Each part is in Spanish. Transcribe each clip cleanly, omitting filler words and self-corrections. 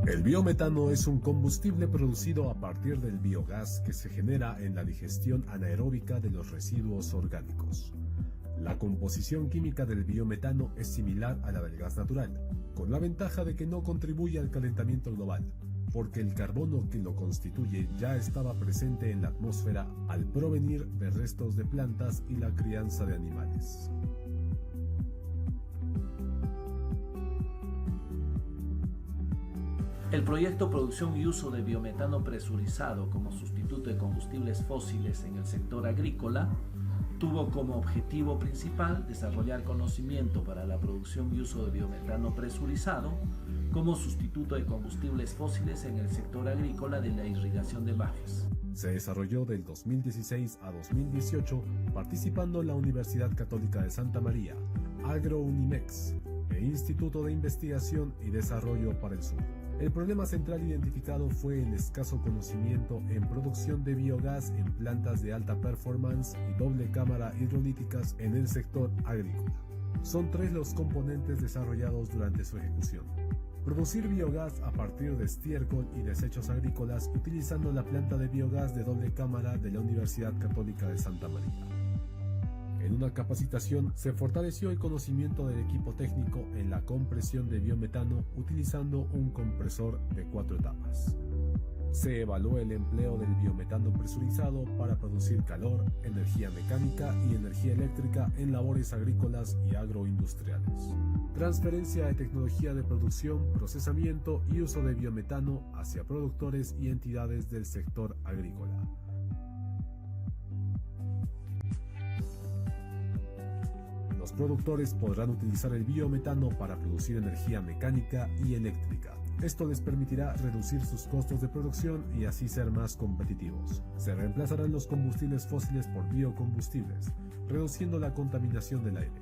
El biometano es un combustible producido a partir del biogás que se genera en la digestión anaeróbica de los residuos orgánicos. La composición química del biometano es similar a la del gas natural, con la ventaja de que no contribuye al calentamiento global, porque el carbono que lo constituye ya estaba presente en la atmósfera al provenir de restos de plantas y la crianza de animales. El proyecto Producción y Uso de Biometano Presurizado como sustituto de combustibles fósiles en el sector agrícola tuvo como objetivo principal desarrollar conocimiento para la producción y uso de biometano presurizado como sustituto de combustibles fósiles en el sector agrícola de la irrigación de bajos. Se desarrolló del 2016 a 2018 participando la Universidad Católica de Santa María, AgroUnimex e Instituto de Investigación y Desarrollo para el Sur. El problema central identificado fue el escaso conocimiento en producción de biogás en plantas de alta performance y doble cámara hidrolíticas en el sector agrícola. Son tres los componentes desarrollados durante su ejecución. Producir biogás a partir de estiércol y desechos agrícolas utilizando la planta de biogás de doble cámara de la Universidad Católica de Santa María. En una capacitación se fortaleció el conocimiento del equipo técnico en la compresión de biometano utilizando un compresor de 4 etapas. Se evaluó el empleo del biometano presurizado para producir calor, energía mecánica y energía eléctrica en labores agrícolas y agroindustriales. Transferencia de tecnología de producción, procesamiento y uso de biometano hacia productores y entidades del sector agrícola. Los productores podrán utilizar el biometano para producir energía mecánica y eléctrica. Esto les permitirá reducir sus costos de producción y así ser más competitivos. Se reemplazarán los combustibles fósiles por biocombustibles, reduciendo la contaminación del aire.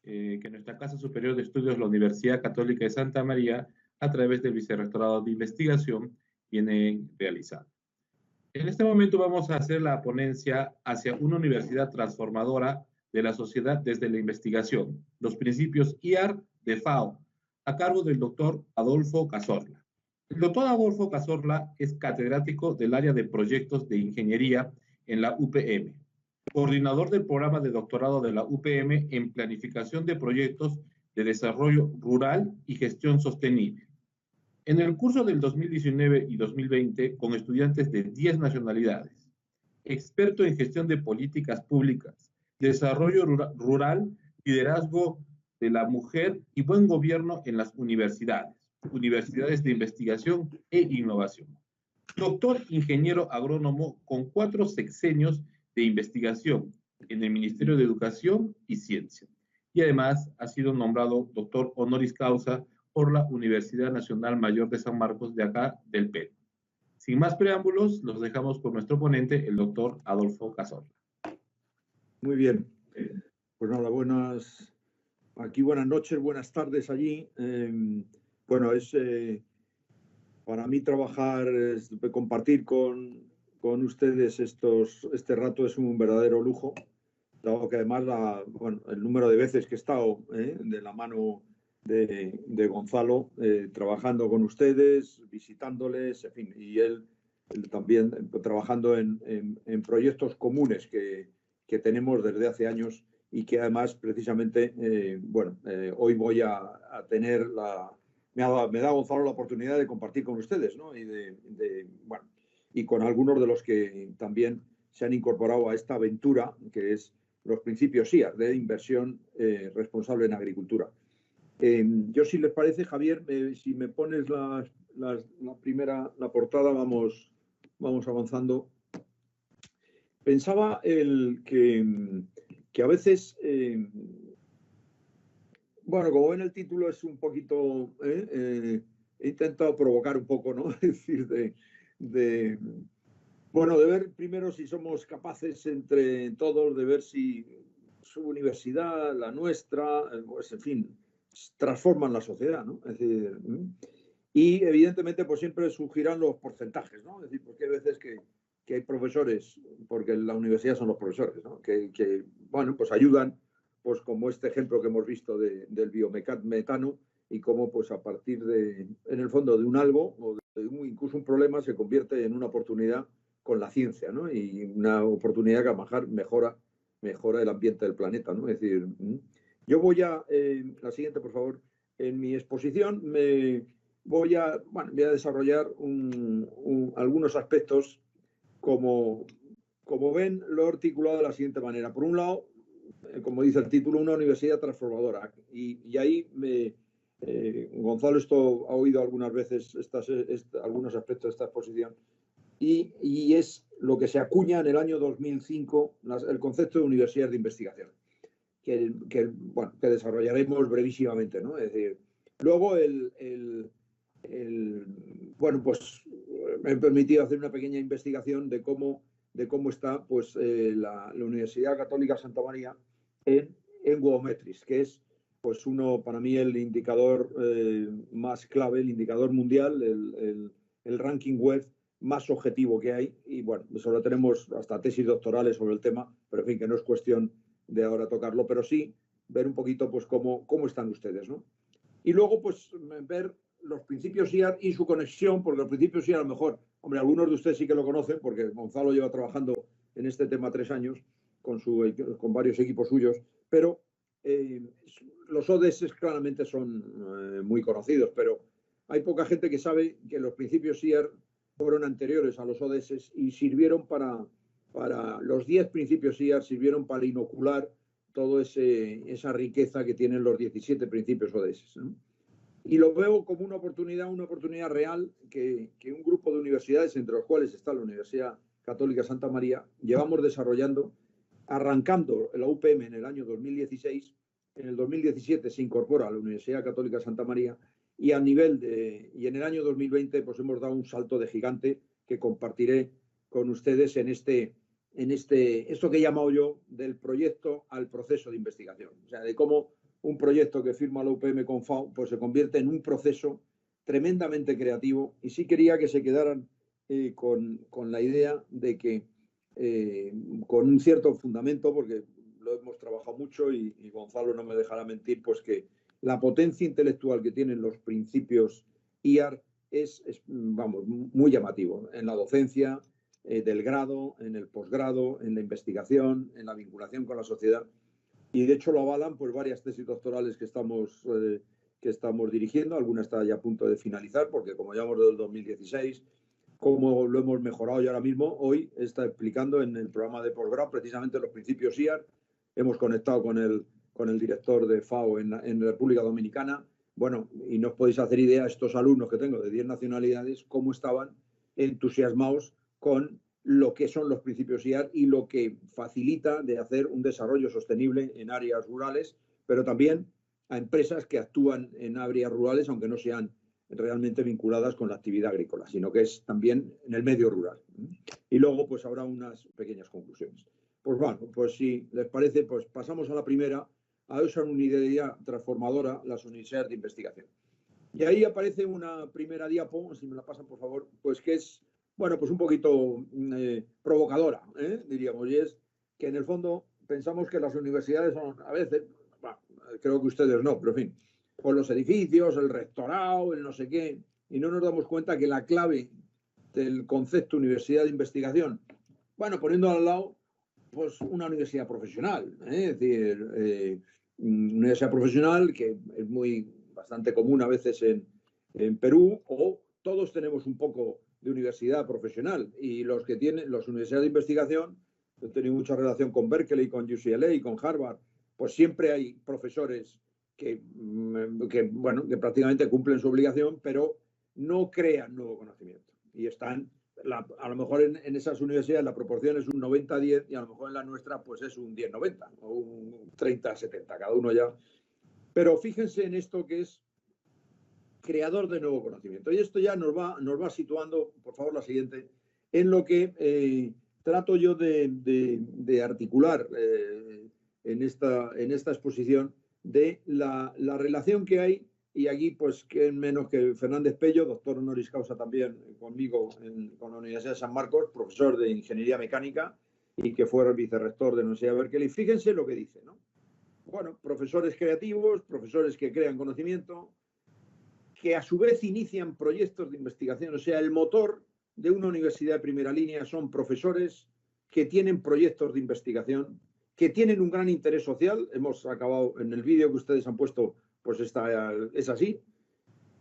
Que nuestra Casa Superior de Estudios, la Universidad Católica de Santa María, a través del Vicerrectorado de Investigación, viene realizando. En este momento vamos a hacer la ponencia hacia una universidad transformadora de la sociedad desde la investigación, los principios IAR de FAO, a cargo del doctor Adolfo Cazorla. El doctor Adolfo Cazorla es catedrático del área de proyectos de ingeniería en la UPM, coordinador del programa de doctorado de la UPM en planificación de proyectos de desarrollo rural y gestión sostenible. En el curso del 2019 y 2020, con estudiantes de 10 nacionalidades, experto en gestión de políticas públicas, desarrollo rural, liderazgo de la mujer y buen gobierno en las universidades de investigación e innovación. Doctor ingeniero agrónomo con 4 sexenios de investigación en el Ministerio de Educación y Ciencia. Y además ha sido nombrado doctor honoris causa por la Universidad Nacional Mayor de San Marcos de acá del Perú. Sin más preámbulos, los dejamos con nuestro ponente, el doctor Adolfo Cazorla. Muy bien. Pues nada, buenas noches, buenas tardes allí. Bueno, es para mí trabajar, compartir con ustedes este rato es un verdadero lujo, dado que además el número de veces que he estado de la mano de Gonzalo trabajando con ustedes, visitándoles, en fin, y él también trabajando en proyectos comunes que tenemos desde hace años y que además precisamente, hoy voy a tener me da Gonzalo la oportunidad de compartir con ustedes, ¿no? Y con algunos de los que también se han incorporado a esta aventura, que es los principios IAR de inversión responsable en agricultura. Yo, si les parece, Javier, si me pones la portada, vamos avanzando. Pensaba que a veces, Bueno, como ven el título es un poquito, he intentado provocar un poco, ¿no? Es decir, bueno, de ver primero si somos capaces entre todos de ver si su universidad, la nuestra, pues en fin, transforman la sociedad, ¿no? Es decir, y evidentemente pues siempre surgirán los porcentajes, ¿no? Es decir, porque hay veces que hay profesores, porque la universidad son los profesores, ¿no? Que bueno, pues ayudan, pues como este ejemplo que hemos visto del biometano y cómo pues a partir de, en el fondo, de un algo o de incluso un problema se convierte en una oportunidad con la ciencia, ¿no? Y una oportunidad que a lo mejor mejora el ambiente del planeta, ¿no? Es decir, yo voy a, la siguiente, por favor, en mi exposición voy a desarrollar algunos aspectos como ven, lo he articulado de la siguiente manera. Por un lado, como dice el título, una universidad transformadora. Y ahí Gonzalo esto ha oído algunas veces algunos aspectos de esta exposición. Y es lo que se acuña en el año 2005, el concepto de universidades de investigación, que desarrollaremos brevísimamente, ¿no? Es decir, luego bueno, pues me he permitido hacer una pequeña investigación de cómo está pues, la Universidad Católica Santa María en Wometrics, que es pues para mí el indicador más clave, el indicador mundial, el ranking web más objetivo que hay. Y bueno, solo tenemos hasta tesis doctorales sobre el tema, pero en fin, que no es cuestión de ahora tocarlo, pero sí ver un poquito pues cómo están ustedes, ¿no? Y luego pues ver los principios IAR y su conexión, porque los principios IAR a lo mejor, hombre, algunos de ustedes sí que lo conocen, porque Gonzalo lleva trabajando en este tema 3 años con varios equipos suyos, pero los ODS claramente son muy conocidos, pero hay poca gente que sabe que los principios IAR fueron anteriores a los ODS y sirvieron para los 10 principios IAR sirvieron para inocular toda esa riqueza que tienen los 17 principios ODS, ¿no? Y lo veo como una oportunidad real que un grupo de universidades, entre los cuales está la Universidad Católica Santa María, llevamos desarrollando, arrancando la UPM en el año 2016, en el 2017 se incorpora a la Universidad Católica Santa María y en el año 2020 pues hemos dado un salto de gigante que compartiré con ustedes en esto que he llamado yo del proyecto al proceso de investigación. O sea, de cómo un proyecto que firma la UPM con FAO pues se convierte en un proceso tremendamente creativo. Y sí quería que se quedaran con la idea de que con un cierto fundamento, porque lo hemos trabajado mucho y Gonzalo no me dejará mentir, pues que la potencia intelectual que tienen los principios IAR es vamos, muy llamativo en la docencia del grado, en el posgrado, en la investigación, en la vinculación con la sociedad. Y de hecho lo avalan pues varias tesis doctorales que estamos dirigiendo. Alguna está ya a punto de finalizar, porque como llevamos desde el 2016, como lo hemos mejorado y ahora mismo, hoy está explicando en el programa de posgrado precisamente los principios IAR. Hemos conectado con el director de FAO en la República Dominicana. Bueno, y no os podéis hacer idea, estos alumnos que tengo de 10 nacionalidades, cómo estaban entusiasmados con lo que son los principios IAR y lo que facilita de hacer un desarrollo sostenible en áreas rurales, pero también a empresas que actúan en áreas rurales, aunque no sean realmente vinculadas con la actividad agrícola, sino que es también en el medio rural. Y luego pues habrá unas pequeñas conclusiones. Pues bueno, pues si les parece, pues pasamos a la primera, a esa unidad transformadora, las universidades de investigación. Y ahí aparece una primera diapo, si me la pasan por favor, pues que es, bueno, pues un poquito provocadora, diríamos, y es que en el fondo pensamos que las universidades son, a veces, bueno, creo que ustedes no, pero en fin, con los edificios, el rectorado, el no sé qué, y no nos damos cuenta que la clave del concepto universidad de investigación, bueno, poniendo al lado, pues una universidad profesional, es decir, una universidad profesional que es bastante común a veces en Perú, o todos tenemos un poco de universidad profesional, y los que tienen las universidades de investigación, he tenido mucha relación con Berkeley, con UCLA y con Harvard, pues siempre hay profesores que prácticamente cumplen su obligación, pero no crean nuevo conocimiento. Y están, a lo mejor en esas universidades la proporción es un 90-10 y a lo mejor en la nuestra pues es un 10-90 o un 30-70, cada uno ya. Pero fíjense en esto que es creador de nuevo conocimiento. Y esto ya nos va situando, por favor, la siguiente, en lo que trato yo de articular en esta exposición de la relación que hay, y aquí pues que menos que Fernández Pello, doctor honoris causa también conmigo con la Universidad de San Marcos, profesor de Ingeniería Mecánica y que fue vicerrector de la Universidad de Berkeley. Fíjense lo que dice, ¿no? Bueno, profesores creativos, profesores que crean conocimiento, que a su vez inician proyectos de investigación. O sea, el motor de una universidad de primera línea son profesores que tienen proyectos de investigación, que tienen un gran interés social. Hemos acabado en el vídeo que ustedes han puesto, pues es así,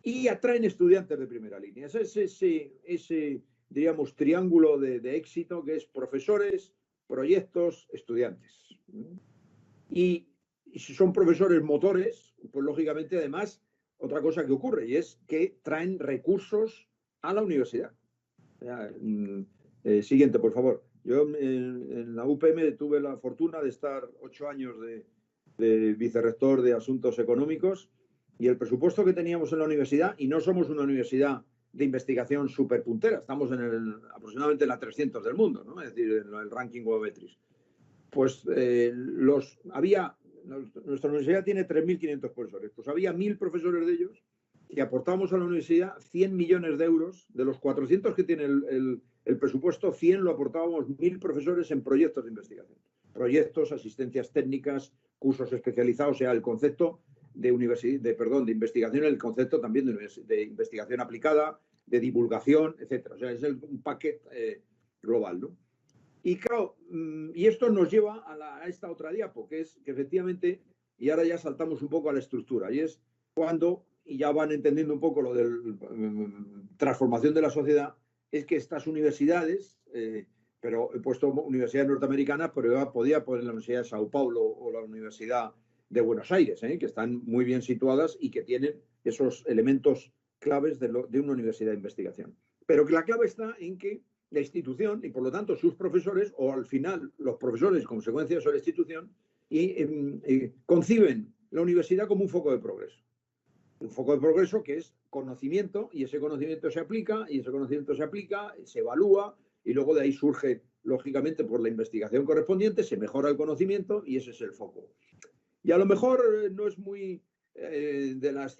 y atraen estudiantes de primera línea. Es ese diríamos, triángulo de éxito que es profesores, proyectos, estudiantes. Y si son profesores motores, pues lógicamente además otra cosa que ocurre y es que traen recursos a la universidad. Siguiente, por favor. Yo en la UPM tuve la fortuna de estar 8 años de vicerrector de Asuntos Económicos y el presupuesto que teníamos en la universidad, y no somos una universidad de investigación súper puntera, estamos aproximadamente en la 300 del mundo, ¿no? Es decir, en el ranking Webometris. Pues nuestra universidad tiene 3.500 profesores, pues había 1.000 profesores de ellos y aportamos a la universidad 100 millones de euros. De los 400 que tiene el presupuesto, 100 lo aportábamos 1.000 profesores en proyectos de investigación. Proyectos, asistencias técnicas, cursos especializados, o sea, el concepto de investigación, el concepto también de investigación aplicada, de divulgación, etcétera. O sea, es un paquete global, ¿no? Y claro, y esto nos lleva a esta otra diapo, que es que efectivamente, y ahora ya saltamos un poco a la estructura, y es cuando, y ya van entendiendo un poco lo de transformación de la sociedad, es que estas universidades, pero he puesto universidades norteamericanas, pero yo podía poner la Universidad de Sao Paulo o la Universidad de Buenos Aires, que están muy bien situadas y que tienen esos elementos claves de una universidad de investigación. Pero que la clave está en que la institución y por lo tanto sus profesores, o al final los profesores consecuencia de su institución, conciben la universidad como un foco de progreso. Un foco de progreso que es conocimiento, y ese conocimiento se aplica, se evalúa, y luego de ahí surge, lógicamente, por la investigación correspondiente, se mejora el conocimiento y ese es el foco. Y a lo mejor no es muy... de las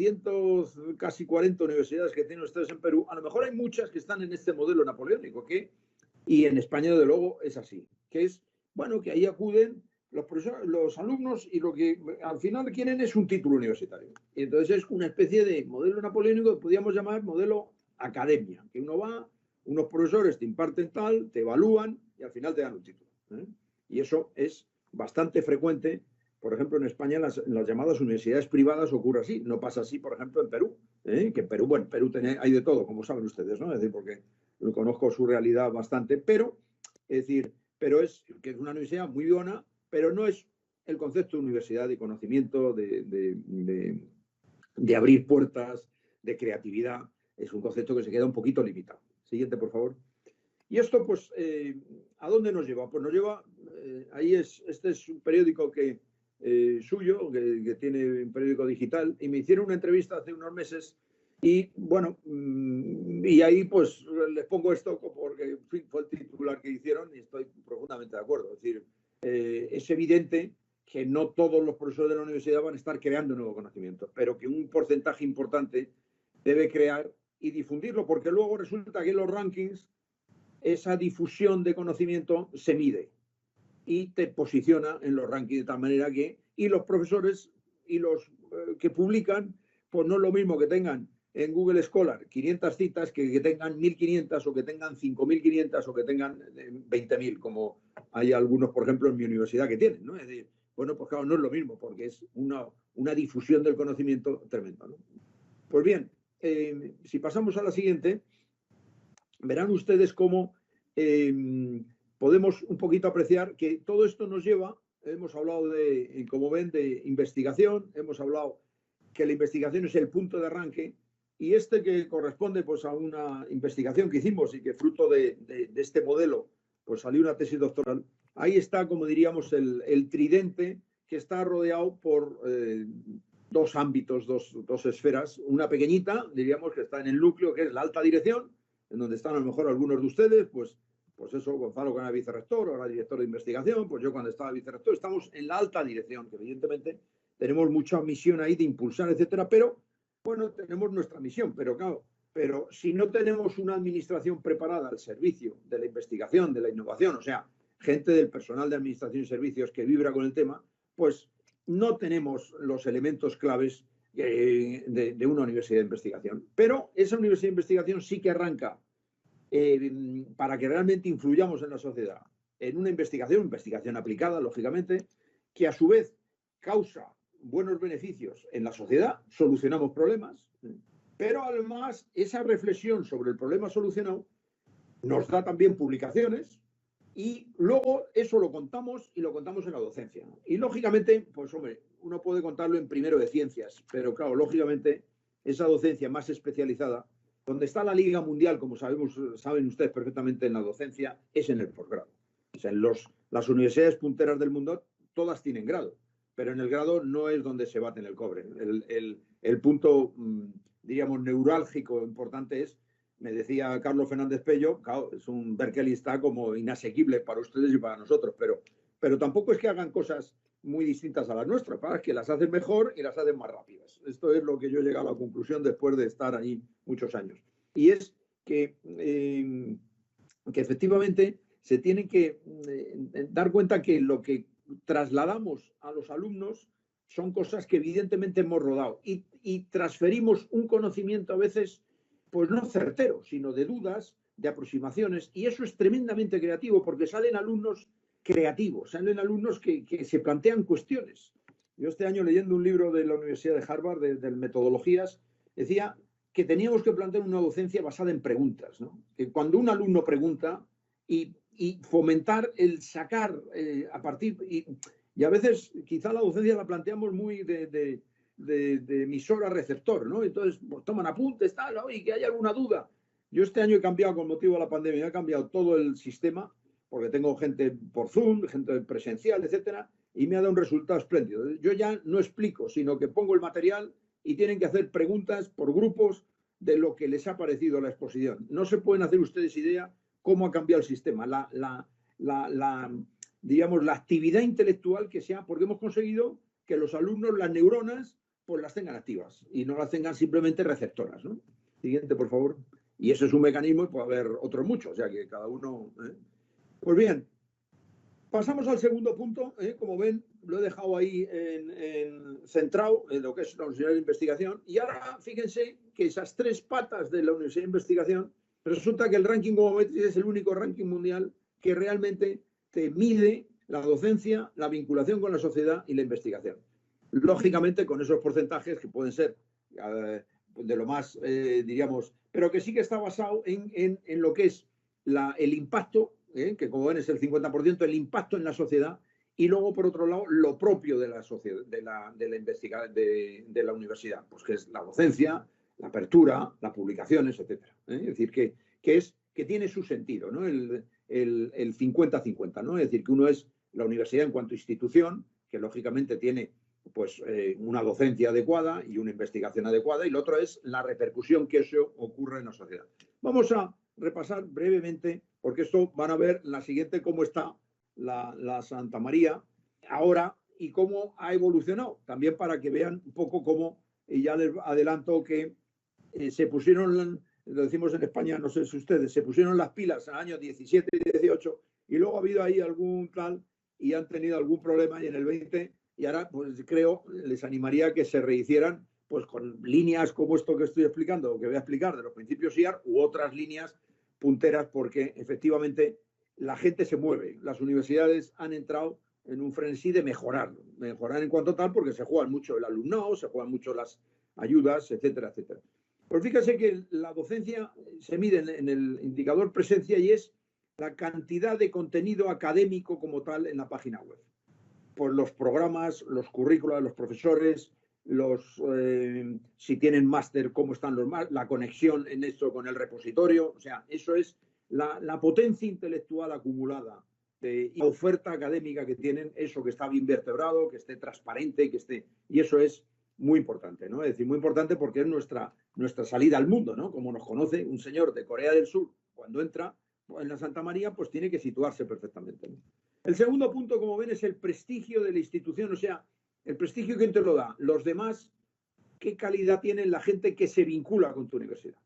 casi 40 universidades que tienen ustedes en Perú, a lo mejor hay muchas que están en este modelo napoleónico, y en España, de luego, es así, que es, bueno, que ahí acuden los profesores, los alumnos, y lo que al final quieren es un título universitario. Y entonces es una especie de modelo napoleónico que podríamos llamar modelo academia, que uno va, unos profesores te imparten tal, te evalúan y al final te dan un título. Y eso es bastante frecuente. Por ejemplo, en España, en las llamadas universidades privadas ocurre así. No pasa así, por ejemplo, en Perú. Que en Perú, bueno, Perú hay de todo, como saben ustedes, ¿no? Es decir, porque conozco su realidad bastante, pero es que es una universidad muy buena, pero no es el concepto de universidad de conocimiento, de abrir puertas, de creatividad. Es un concepto que se queda un poquito limitado. Siguiente, por favor. Y esto, pues, ¿a dónde nos lleva? Pues nos lleva, este es un periódico suyo, que tiene un periódico digital, y me hicieron una entrevista hace unos meses y bueno, y ahí pues les pongo esto porque en fin, fue el titular que hicieron y estoy profundamente de acuerdo. Es decir, es evidente que no todos los profesores de la universidad van a estar creando nuevo conocimiento, pero que un porcentaje importante debe crear y difundirlo, porque luego resulta que en los rankings esa difusión de conocimiento se mide y te posiciona en los rankings de tal manera y los profesores y los que publican, pues no es lo mismo que tengan en Google Scholar 500 citas que tengan 1.500 o que tengan 5.500 o que tengan 20.000, como hay algunos, por ejemplo, en mi universidad que tienen, ¿no? Es decir, bueno, pues claro, no es lo mismo porque es una difusión del conocimiento tremenda, ¿no? Pues bien, si pasamos a la siguiente, verán ustedes cómo podemos un poquito apreciar que todo esto nos lleva, hemos hablado como ven, de investigación, hemos hablado que la investigación es el punto de arranque, y que corresponde pues a una investigación que hicimos y que fruto de este modelo pues salió una tesis doctoral. Ahí está, como diríamos, el tridente que está rodeado por dos ámbitos, dos esferas. Una pequeñita, diríamos, que está en el núcleo, que es la alta dirección, en donde están a lo mejor algunos de ustedes, pues eso, Gonzalo, que era vicerrector, ahora director de investigación, pues yo cuando estaba vicerrector, estamos en la alta dirección, que evidentemente tenemos mucha misión ahí de impulsar, etcétera, pero bueno, tenemos nuestra misión, pero claro, pero si no tenemos una administración preparada al servicio de la investigación, de la innovación, o sea, gente del personal de administración y servicios que vibra con el tema, pues no tenemos los elementos claves de una universidad de investigación. Pero esa universidad de investigación sí que arranca para que realmente influyamos en la sociedad, en una investigación aplicada, lógicamente, que a su vez causa buenos beneficios en la sociedad, solucionamos problemas, pero además esa reflexión sobre el problema solucionado nos da también publicaciones y luego eso lo contamos y lo contamos en la docencia. Y lógicamente, pues hombre, uno puede contarlo en primero de ciencias, pero claro, lógicamente esa docencia más especializada, donde está la Liga Mundial, como saben ustedes perfectamente en la docencia, es en el posgrado. O sea, las universidades punteras del mundo todas tienen grado, pero en el grado no es donde se bate en el cobre. El punto, diríamos, neurálgico importante es, me decía Carlos Fernández Pello, claro, es un berkeleyista como inasequible para ustedes y para nosotros, pero tampoco es que hagan cosas muy distintas a las nuestras, para que las hacen mejor y las hacen más rápidas. Esto es lo que yo he llegado a la conclusión después de estar ahí muchos años. Y es que efectivamente se tiene que dar cuenta que lo que trasladamos a los alumnos son cosas que evidentemente hemos rodado y transferimos un conocimiento a veces pues no certero, sino de dudas, de aproximaciones, y eso es tremendamente creativo porque salen alumnos creativos, salen alumnos que se plantean cuestiones. Yo este año leyendo un libro de la Universidad de Harvard, de metodologías, decía que teníamos que plantear una docencia basada en preguntas, ¿no? Que cuando un alumno pregunta y fomentar el sacar a partir, y a veces quizá la docencia la planteamos muy de emisor a receptor, ¿no? Entonces pues, toman apuntes, tal, ¿no? Y que haya alguna duda. Yo este año he cambiado con motivo de la pandemia, he cambiado todo el sistema, porque tengo gente por Zoom, gente presencial, etcétera, y me ha dado un resultado espléndido. Yo ya no explico, sino que pongo el material y tienen que hacer preguntas por grupos de lo que les ha parecido la exposición. No se pueden hacer ustedes idea cómo ha cambiado el sistema, digamos, la actividad intelectual que sea, porque hemos conseguido que los alumnos, las neuronas, pues las tengan activas y no las tengan simplemente receptoras, ¿no? Siguiente, por favor. Y eso es un mecanismo y puede haber otros muchos, o sea que cada uno... Pues bien, pasamos al segundo punto. Como ven, lo he dejado ahí centrado en lo que es la Universidad de Investigación. Y ahora fíjense que esas tres patas de la Universidad de Investigación, resulta que el ranking Gomometrics es el único ranking mundial que realmente te mide la docencia, la vinculación con la sociedad y la investigación. Lógicamente con esos porcentajes que pueden ser de lo más, diríamos, pero que sí que está basado en lo que es el impacto, que como ven es el 50%, el impacto en la sociedad, y luego por otro lado lo propio de la sociedad, de la universidad, pues que es la docencia, la apertura, las publicaciones, etcétera. Es decir, que tiene su sentido, ¿no? El 50-50, ¿no? Es decir, que uno es la universidad en cuanto a institución, que lógicamente tiene pues una docencia adecuada y una investigación adecuada, y lo otro es la repercusión que eso ocurre en la sociedad. Vamos a repasar brevemente, porque esto van a ver en la siguiente cómo está la Santa María ahora y cómo ha evolucionado, también para que vean un poco cómo, y ya les adelanto que se pusieron, lo decimos en España, no sé si ustedes, se pusieron las pilas en el año 17 y 18, y luego ha habido ahí algún tal, y han tenido algún problema, y en el 20, y ahora pues creo, les animaría a que se rehicieran pues con líneas como esto que estoy explicando, o que voy a explicar de los principios IAR, u otras líneas punteras, porque efectivamente la gente se mueve. Las universidades han entrado en un frenesí de mejorar en cuanto tal, porque se juegan mucho el alumnado, se juegan mucho las ayudas, etcétera, etcétera. Pues fíjense que la docencia se mide en el indicador presencia y es la cantidad de contenido académico como tal en la página web. Por los programas, los currículos de los profesores, si tienen máster, cómo están la conexión en esto con el repositorio. O sea, eso es la potencia intelectual acumulada y la oferta académica que tienen, eso que está bien vertebrado, que esté transparente, y eso es muy importante, ¿no? Es decir, muy importante porque es nuestra salida al mundo, ¿no? Como nos conoce un señor de Corea del Sur, cuando entra en la Santa María, pues tiene que situarse perfectamente, ¿no? El segundo punto, como ven, es el prestigio de la institución, o sea, el prestigio que te lo da. Los demás, ¿qué calidad tiene la gente que se vincula con tu universidad?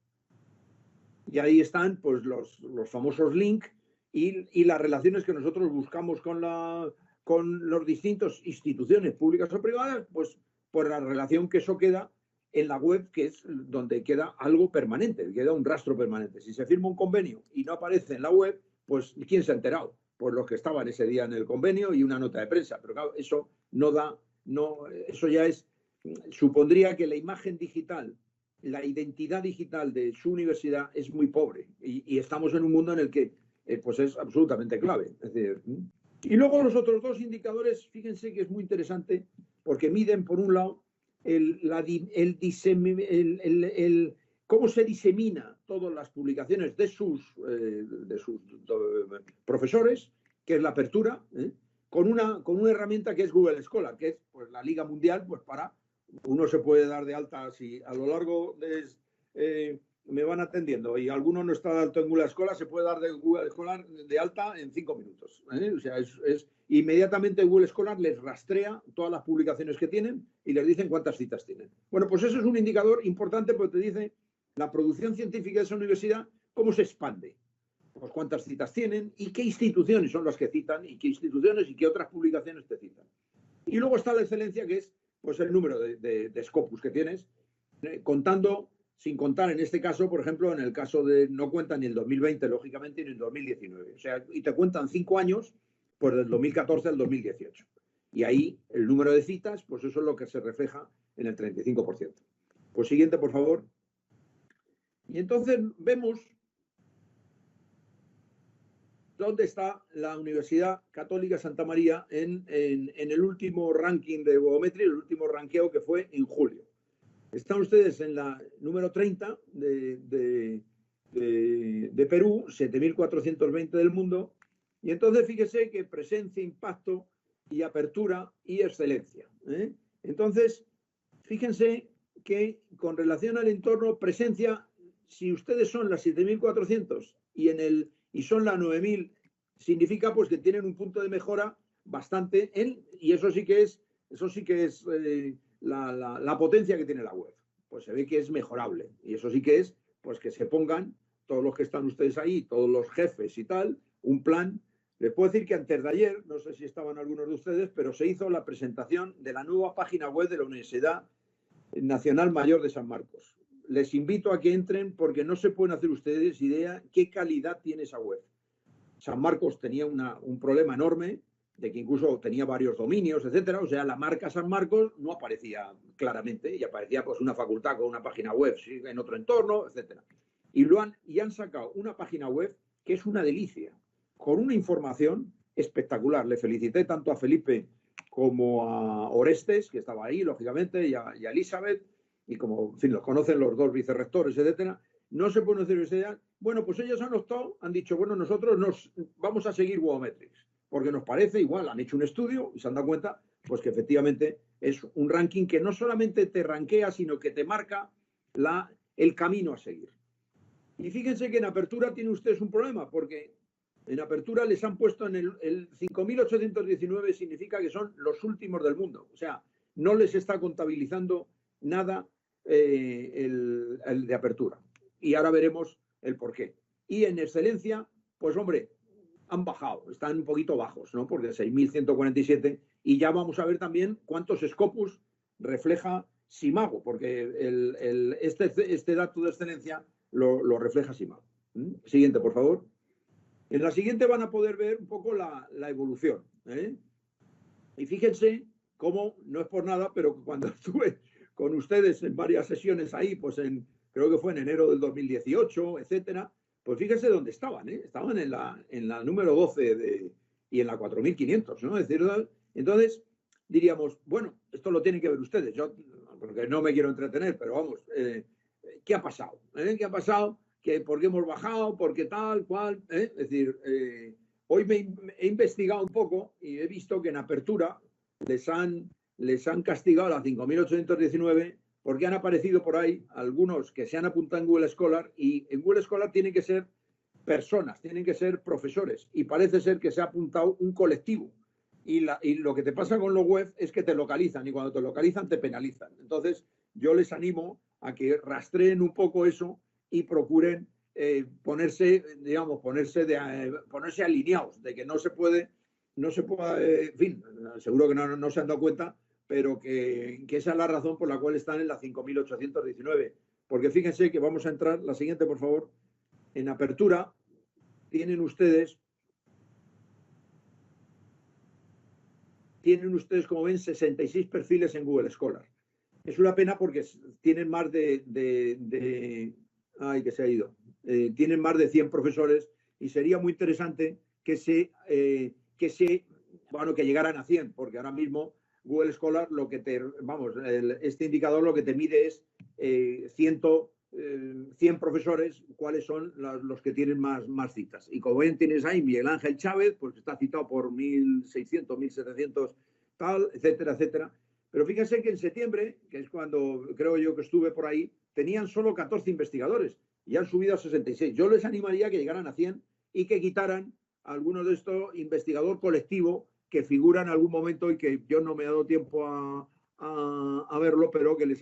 Y ahí están pues los famosos links y las relaciones que nosotros buscamos con las distintas instituciones públicas o privadas, pues por la relación que eso queda en la web, que es donde queda algo permanente, queda un rastro permanente. Si se firma un convenio y no aparece en la web, pues ¿quién se ha enterado? Pues los que estaban ese día en el convenio y una nota de prensa. Pero claro, eso eso ya supondría que la imagen digital, la identidad digital de su universidad es muy pobre y estamos en un mundo en el que pues es absolutamente clave. Es decir, y luego los otros dos indicadores, fíjense que es muy interesante porque miden, por un lado, cómo se disemina todas las publicaciones de sus profesores, que es la apertura, con una herramienta que es Google Scholar, que es pues, la Liga Mundial, pues para uno se puede dar de alta si a lo largo de me van atendiendo y alguno no está de alto en Google Scholar, se puede dar de Google Scholar de alta en 5 minutos. O sea, inmediatamente Google Scholar les rastrea todas las publicaciones que tienen y les dicen cuántas citas tienen. Bueno, pues eso es un indicador importante porque te dice la producción científica de esa universidad, cómo se expande, pues cuántas citas tienen y qué instituciones son las que citan y qué instituciones y qué otras publicaciones te citan. Y luego está la excelencia, que es pues el número de Scopus que tienes, sin contar en este caso, por ejemplo, en el caso de no cuenta ni el 2020, lógicamente, ni el 2019. O sea, y te cuentan 5 años, pues del 2014 al 2018. Y ahí el número de citas, pues eso es lo que se refleja en el 35%. Pues siguiente, por favor. Y entonces vemos dónde está la Universidad Católica Santa María en el último ranking de Bogometri, el último ranqueo que fue en julio. Están ustedes en la número 30 de Perú, 7.420 del mundo. Y entonces fíjese que presencia, impacto y apertura y excelencia. Entonces, fíjense que con relación al entorno, presencia, si ustedes son las 7.400 y son las 9.000, significa pues que tienen un punto de mejora bastante y eso sí que es la potencia que tiene la web. Pues se ve que es mejorable y eso sí que es pues que se pongan todos los que están ustedes ahí, todos los jefes y tal, un plan. Les puedo decir que antes de ayer, no sé si estaban algunos de ustedes, pero se hizo la presentación de la nueva página web de la Universidad Nacional Mayor de San Marcos. Les invito a que entren porque no se pueden hacer ustedes idea qué calidad tiene esa web. San Marcos tenía un problema enorme de que incluso tenía varios dominios, etcétera. O sea, la marca San Marcos no aparecía claramente y aparecía pues una facultad con una página web en otro entorno, etcétera. Y han sacado una página web que es una delicia, con una información espectacular. Le felicité tanto a Felipe como a Orestes, que estaba ahí, lógicamente, y a Elizabeth, y como, en fin, los conocen los dos vicerrectores, etcétera. No se puede hacer esa idea. Bueno, pues ellos han optado, han dicho, bueno, nosotros vamos a seguir Wobometrics, porque nos parece igual, han hecho un estudio y se han dado cuenta, pues que efectivamente es un ranking que no solamente te rankea, sino que te marca el camino a seguir. Y fíjense que en Apertura tienen ustedes un problema, porque en Apertura les han puesto en el 5.819, significa que son los últimos del mundo. O sea, no les está contabilizando nada el de Apertura. Y ahora veremos el por qué. Y en excelencia, pues hombre, han bajado, están un poquito bajos, ¿no? Porque 6.147, y ya vamos a ver también cuántos Scopus refleja Simago, porque este dato de excelencia lo refleja Simago. Siguiente, por favor. En la siguiente van a poder ver un poco la evolución. Y fíjense cómo, no es por nada, pero cuando estuve con ustedes en varias sesiones ahí, pues creo que fue en enero del 2018, etcétera, pues fíjense dónde estaban, estaban en la número 12 y en la 4.500, ¿no? Es decir, entonces diríamos, bueno, esto lo tienen que ver ustedes, yo, porque no me quiero entretener, pero vamos, ¿qué ha pasado? ¿Qué ha pasado? ¿Por qué hemos bajado? ¿Por qué tal, cual? Es decir, hoy he investigado un poco y he visto que en Apertura les han les han castigado a la 5.819 porque han aparecido por ahí algunos que se han apuntado en Google Scholar, y en Google Scholar tienen que ser personas, tienen que ser profesores, y parece ser que se ha apuntado un colectivo. Y lo que te pasa con los web es que te localizan, y cuando te localizan te penalizan. Entonces, yo les animo a que rastreen un poco eso y procuren ponerse alineados, de que no se puede, en fin, seguro que no se han dado cuenta, pero que esa es la razón por la cual están en la 5.819. Porque fíjense que vamos a entrar, la siguiente, por favor, en apertura. Tienen ustedes, como ven, 66 perfiles en Google Scholar. Es una pena porque tienen más ay, que se ha ido. Tienen más de 100 profesores, y sería muy interesante que llegaran a 100, porque ahora mismo Google Scholar, este indicador lo que te mide es 100 profesores, cuáles son los que tienen más citas. Y como ven, tienes ahí Miguel Ángel Chávez, pues está citado por 1.600, 1.700, tal, etcétera, etcétera. Pero fíjense que en septiembre, que es cuando creo yo que estuve por ahí, tenían solo 14 investigadores y han subido a 66. Yo les animaría a que llegaran a 100 y que quitaran algunos de estos investigador colectivo que figuran en algún momento y que yo no me he dado tiempo a verlo, pero que les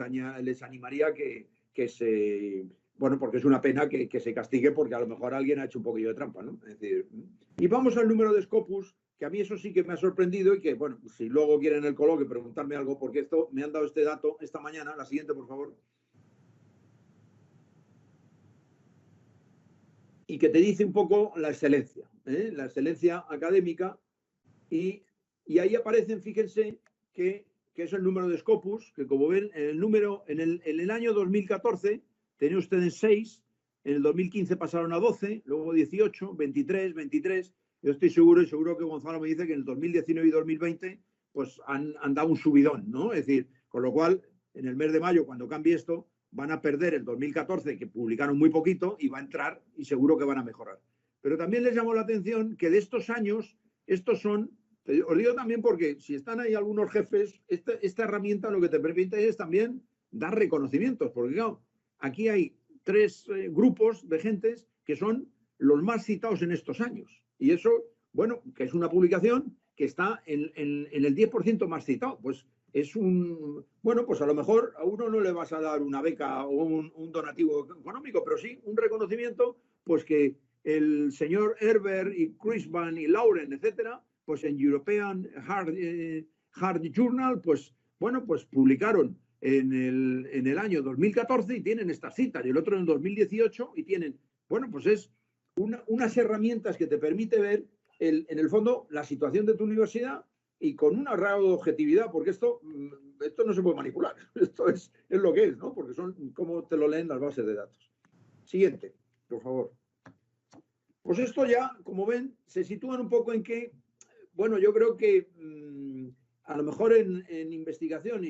animaría que se... Bueno, porque es una pena que se castigue, porque a lo mejor alguien ha hecho un poquillo de trampa, ¿no? Es decir, y vamos al número de Scopus, que a mí eso sí que me ha sorprendido, y que, bueno, si luego quieren el coloquio preguntarme algo, porque me han dado este dato esta mañana. La siguiente, por favor. Y que te dice un poco la excelencia académica, y ahí aparecen, fíjense, que es el número de Scopus, que como ven, en el año 2014 tenían ustedes 6, en el 2015 pasaron a 12, luego 18, 23. Yo estoy seguro que Gonzalo me dice que en el 2019 y 2020 pues han dado un subidón, ¿no? Es decir, con lo cual, en el mes de mayo, cuando cambie esto, van a perder el 2014, que publicaron muy poquito, y va a entrar, y seguro que van a mejorar. Pero también les llamó la atención que de estos años, estos son... Os digo también porque si están ahí algunos jefes, esta herramienta lo que te permite es también dar reconocimientos, porque claro, aquí hay 3 grupos de gentes que son los más citados en estos años. Y eso, bueno, que es una publicación que está en el 10% más citado. Pues es bueno, pues a lo mejor a uno no le vas a dar una beca o un donativo económico, pero sí un reconocimiento, pues que el señor Herbert y Chrisman y Lauren, etcétera, pues en European Heart Journal, pues bueno, pues publicaron en el año 2014 y tienen estas citas, y el otro en el 2018, y tienen, bueno, pues es unas herramientas que te permite ver en el fondo la situación de tu universidad, y con un grado de objetividad, porque esto no se puede manipular, esto es lo que es, ¿no? Porque son como te lo leen las bases de datos. Siguiente, por favor. Pues esto ya, como ven, se sitúan un poco en que, bueno, yo creo que a lo mejor en investigación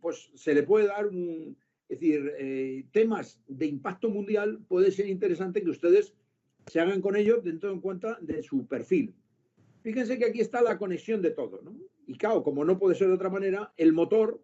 pues se le puede dar temas de impacto mundial, puede ser interesante que ustedes se hagan con ellos dentro en cuenta de su perfil. Fíjense que aquí está la conexión de todo, ¿no? Y claro, como no puede ser de otra manera, el motor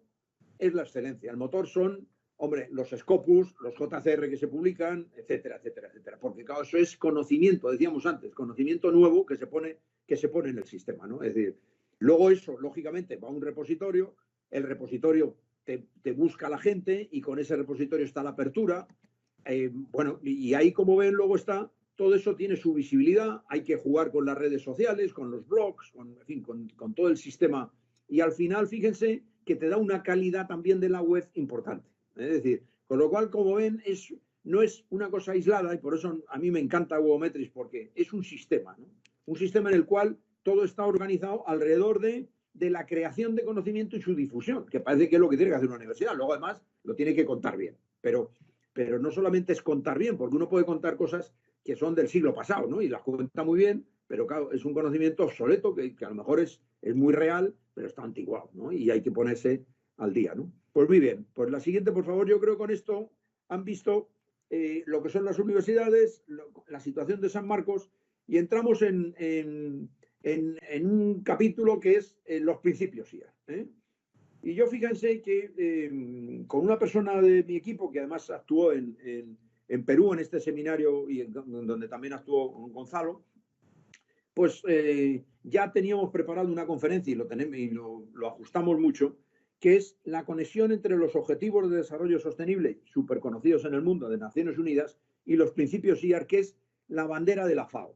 es la excelencia. El motor son, hombre, los Scopus, los JCR que se publican, etcétera, etcétera, etcétera. Porque claro, eso es conocimiento, decíamos antes, conocimiento nuevo que se pone en el sistema, ¿no? Es decir, luego eso, lógicamente, va a un repositorio, el repositorio te busca a la gente, y con ese repositorio está la apertura. Bueno, y ahí, como ven, luego está... Todo eso tiene su visibilidad, hay que jugar con las redes sociales, con los blogs, con todo el sistema. Y al final, fíjense que te da una calidad también de la web importante. Es decir, con lo cual, como ven, no es una cosa aislada, y por eso a mí me encanta Webometrics, porque es un sistema, ¿no? Un sistema en el cual todo está organizado alrededor de la creación de conocimiento y su difusión, que parece que es lo que tiene que hacer una universidad. Luego, además, lo tiene que contar bien. Pero no solamente es contar bien, porque uno puede contar cosas que son del siglo pasado, ¿no? Y las cuenta muy bien, pero claro, es un conocimiento obsoleto que a lo mejor es muy real, pero está antiguado, ¿no? Y hay que ponerse al día, ¿no? Pues muy bien, pues la siguiente, por favor. Yo creo que con esto han visto lo que son las universidades, la situación de San Marcos, y entramos en un capítulo que es los principios IA, ¿eh? Y yo fíjense que con una persona de mi equipo que además actuó en Perú en este seminario y donde también actuó Gonzalo, pues ya teníamos preparado una conferencia y lo tenemos y lo ajustamos mucho, que es la conexión entre los Objetivos de Desarrollo Sostenible, súper conocidos en el mundo, de Naciones Unidas, y los principios IAR, que es la bandera de la FAO.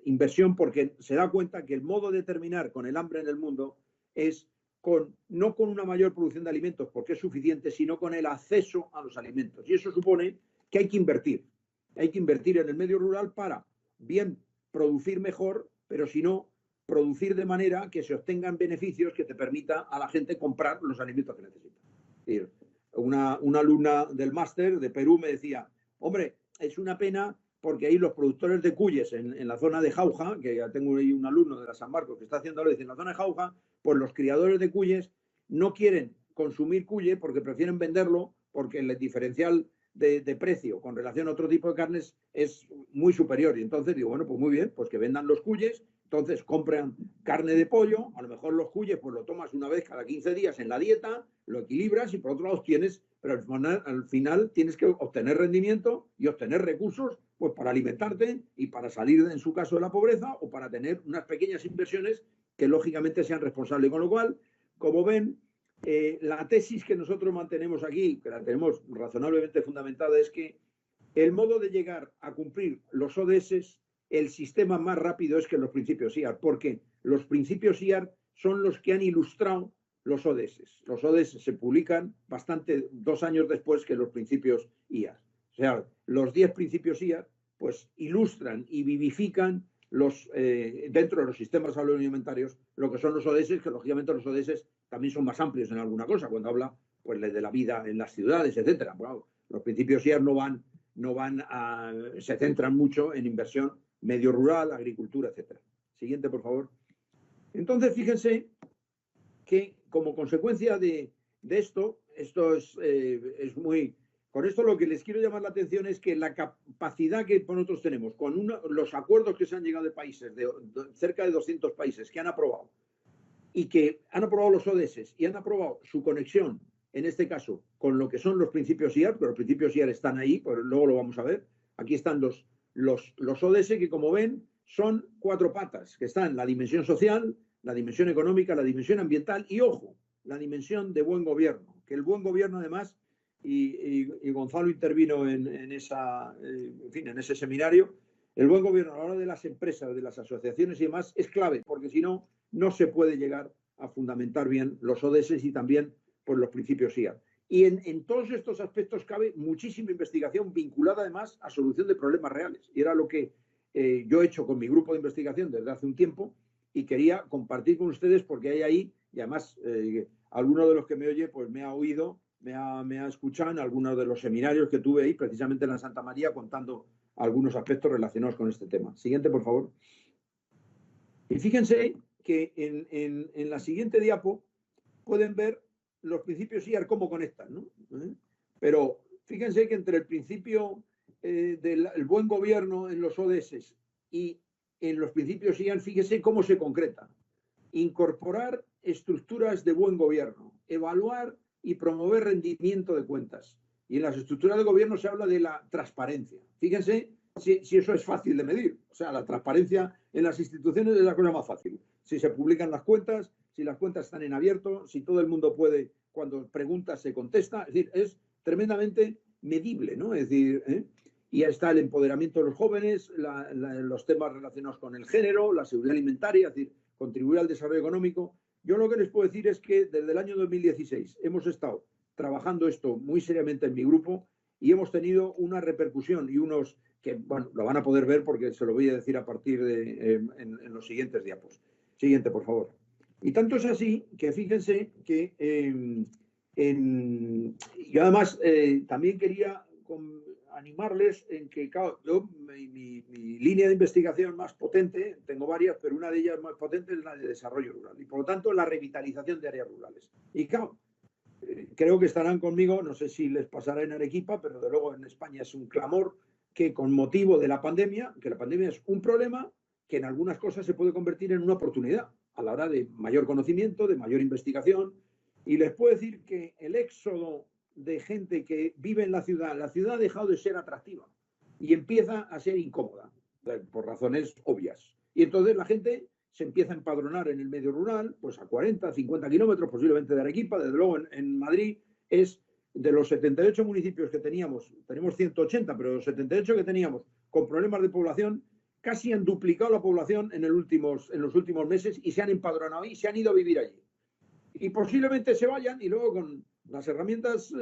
Inversión, porque se da cuenta que el modo de terminar con el hambre en el mundo es no con una mayor producción de alimentos, porque es suficiente, sino con el acceso a los alimentos. Y eso supone que hay que invertir. Hay que invertir en el medio rural para, bien, producir mejor, pero si no, producir de manera que se obtengan beneficios que te permita a la gente comprar los alimentos que necesita. Es decir, una alumna del máster de Perú me decía, hombre, es una pena porque ahí los productores de cuyes en la zona de Jauja, que ya tengo ahí un alumno de la San Marcos que está haciéndolo, dice, en la zona de Jauja, pues los criadores de cuyes no quieren consumir cuye porque prefieren venderlo porque el diferencial de precio con relación a otro tipo de carnes es muy superior. Y entonces digo, bueno, pues muy bien, pues que vendan los cuyes, entonces compran carne de pollo, a lo mejor los cuyes pues lo tomas una vez cada 15 días en la dieta, lo equilibras y por otro lado tienes, pero al final tienes que obtener rendimiento y obtener recursos pues para alimentarte y para salir, en su caso, de la pobreza o para tener unas pequeñas inversiones que lógicamente sean responsables. Con lo cual, como ven, la tesis que nosotros mantenemos aquí, que la tenemos razonablemente fundamentada, es que el modo de llegar a cumplir los ODS, el sistema más rápido es que los principios IAR, porque los principios IAR son los que han ilustrado los ODS. Los ODS se publican 2 años después que los principios IAR. O sea, los 10 principios IAR pues ilustran y vivifican dentro de los sistemas agroalimentarios lo que son los ODS, que lógicamente los ODS también son más amplios en alguna cosa, cuando habla pues de la vida en las ciudades, etcétera. Bueno, los principios IAR se centran mucho en inversión medio rural, agricultura, etcétera. Siguiente, por favor. Entonces, fíjense que como consecuencia de esto es muy... Con esto lo que les quiero llamar la atención es que la capacidad que nosotros tenemos, con los acuerdos que se han llegado de países, de cerca de 200 países que han aprobado, y que han aprobado los ODS y han aprobado su conexión, en este caso, con lo que son los principios IAR, pero los principios IAR están ahí, pues luego lo vamos a ver. Aquí están los ODS que, como ven, son 4 patas, que están la dimensión social, la dimensión económica, la dimensión ambiental y, ojo, la dimensión de buen gobierno, que el buen gobierno, además, y Gonzalo intervino en ese seminario, el buen gobierno a la hora de las empresas, de las asociaciones y demás es clave, porque si no, no se puede llegar a fundamentar bien los ODS y también pues, los principios IAR. Y en todos estos aspectos cabe muchísima investigación vinculada además a solución de problemas reales. Y era lo que yo he hecho con mi grupo de investigación desde hace un tiempo y quería compartir con ustedes porque hay ahí, y además alguno de los que me oye pues me ha oído, me ha escuchado en algunos de los seminarios que tuve ahí, precisamente en la Santa María, contando algunos aspectos relacionados con este tema. Siguiente, por favor. Y fíjense que en la siguiente diapo pueden ver los principios IAR cómo conectan, ¿no? Pero fíjense que entre el principio del buen gobierno en los ODS y en los principios IAR, fíjense cómo se concreta. Incorporar estructuras de buen gobierno, evaluar y promover rendimiento de cuentas. Y en las estructuras de gobierno se habla de la transparencia. Fíjense si eso es fácil de medir. O sea, la transparencia en las instituciones es la cosa más fácil. Si se publican las cuentas, si las cuentas están en abierto, si todo el mundo puede, cuando pregunta se contesta. Es decir, es tremendamente medible, ¿no? Es decir, y ahí está el empoderamiento de los jóvenes, los temas relacionados con el género, la seguridad alimentaria, es decir, contribuir al desarrollo económico. Yo lo que les puedo decir es que desde el año 2016 hemos estado trabajando esto muy seriamente en mi grupo y hemos tenido una repercusión y unos que, bueno, lo van a poder ver porque se lo voy a decir a partir de en los siguientes diapos. Siguiente, por favor. Y tanto es así que fíjense que yo además también quería animarles en que, claro, yo, mi línea de investigación más potente, tengo varias, pero una de ellas más potente es la de desarrollo rural y, por lo tanto, la revitalización de áreas rurales. Y, claro, creo que estarán conmigo, no sé si les pasará en Arequipa, pero de luego en España es un clamor que con motivo de la pandemia, que la pandemia es un problema que en algunas cosas se puede convertir en una oportunidad a la hora de mayor conocimiento, de mayor investigación Y les puedo decir que el éxodo de gente que vive en la ciudad ha dejado de ser atractiva y empieza a ser incómoda, por razones obvias. Y entonces la gente se empieza a empadronar en el medio rural, pues a 40, 50 kilómetros posiblemente de Arequipa. Desde luego en Madrid es de los 78 municipios que teníamos 180, pero los 78 que teníamos con problemas de población, casi han duplicado la población en los últimos meses y se han empadronado y se han ido a vivir allí. Y posiblemente se vayan y luego con las herramientas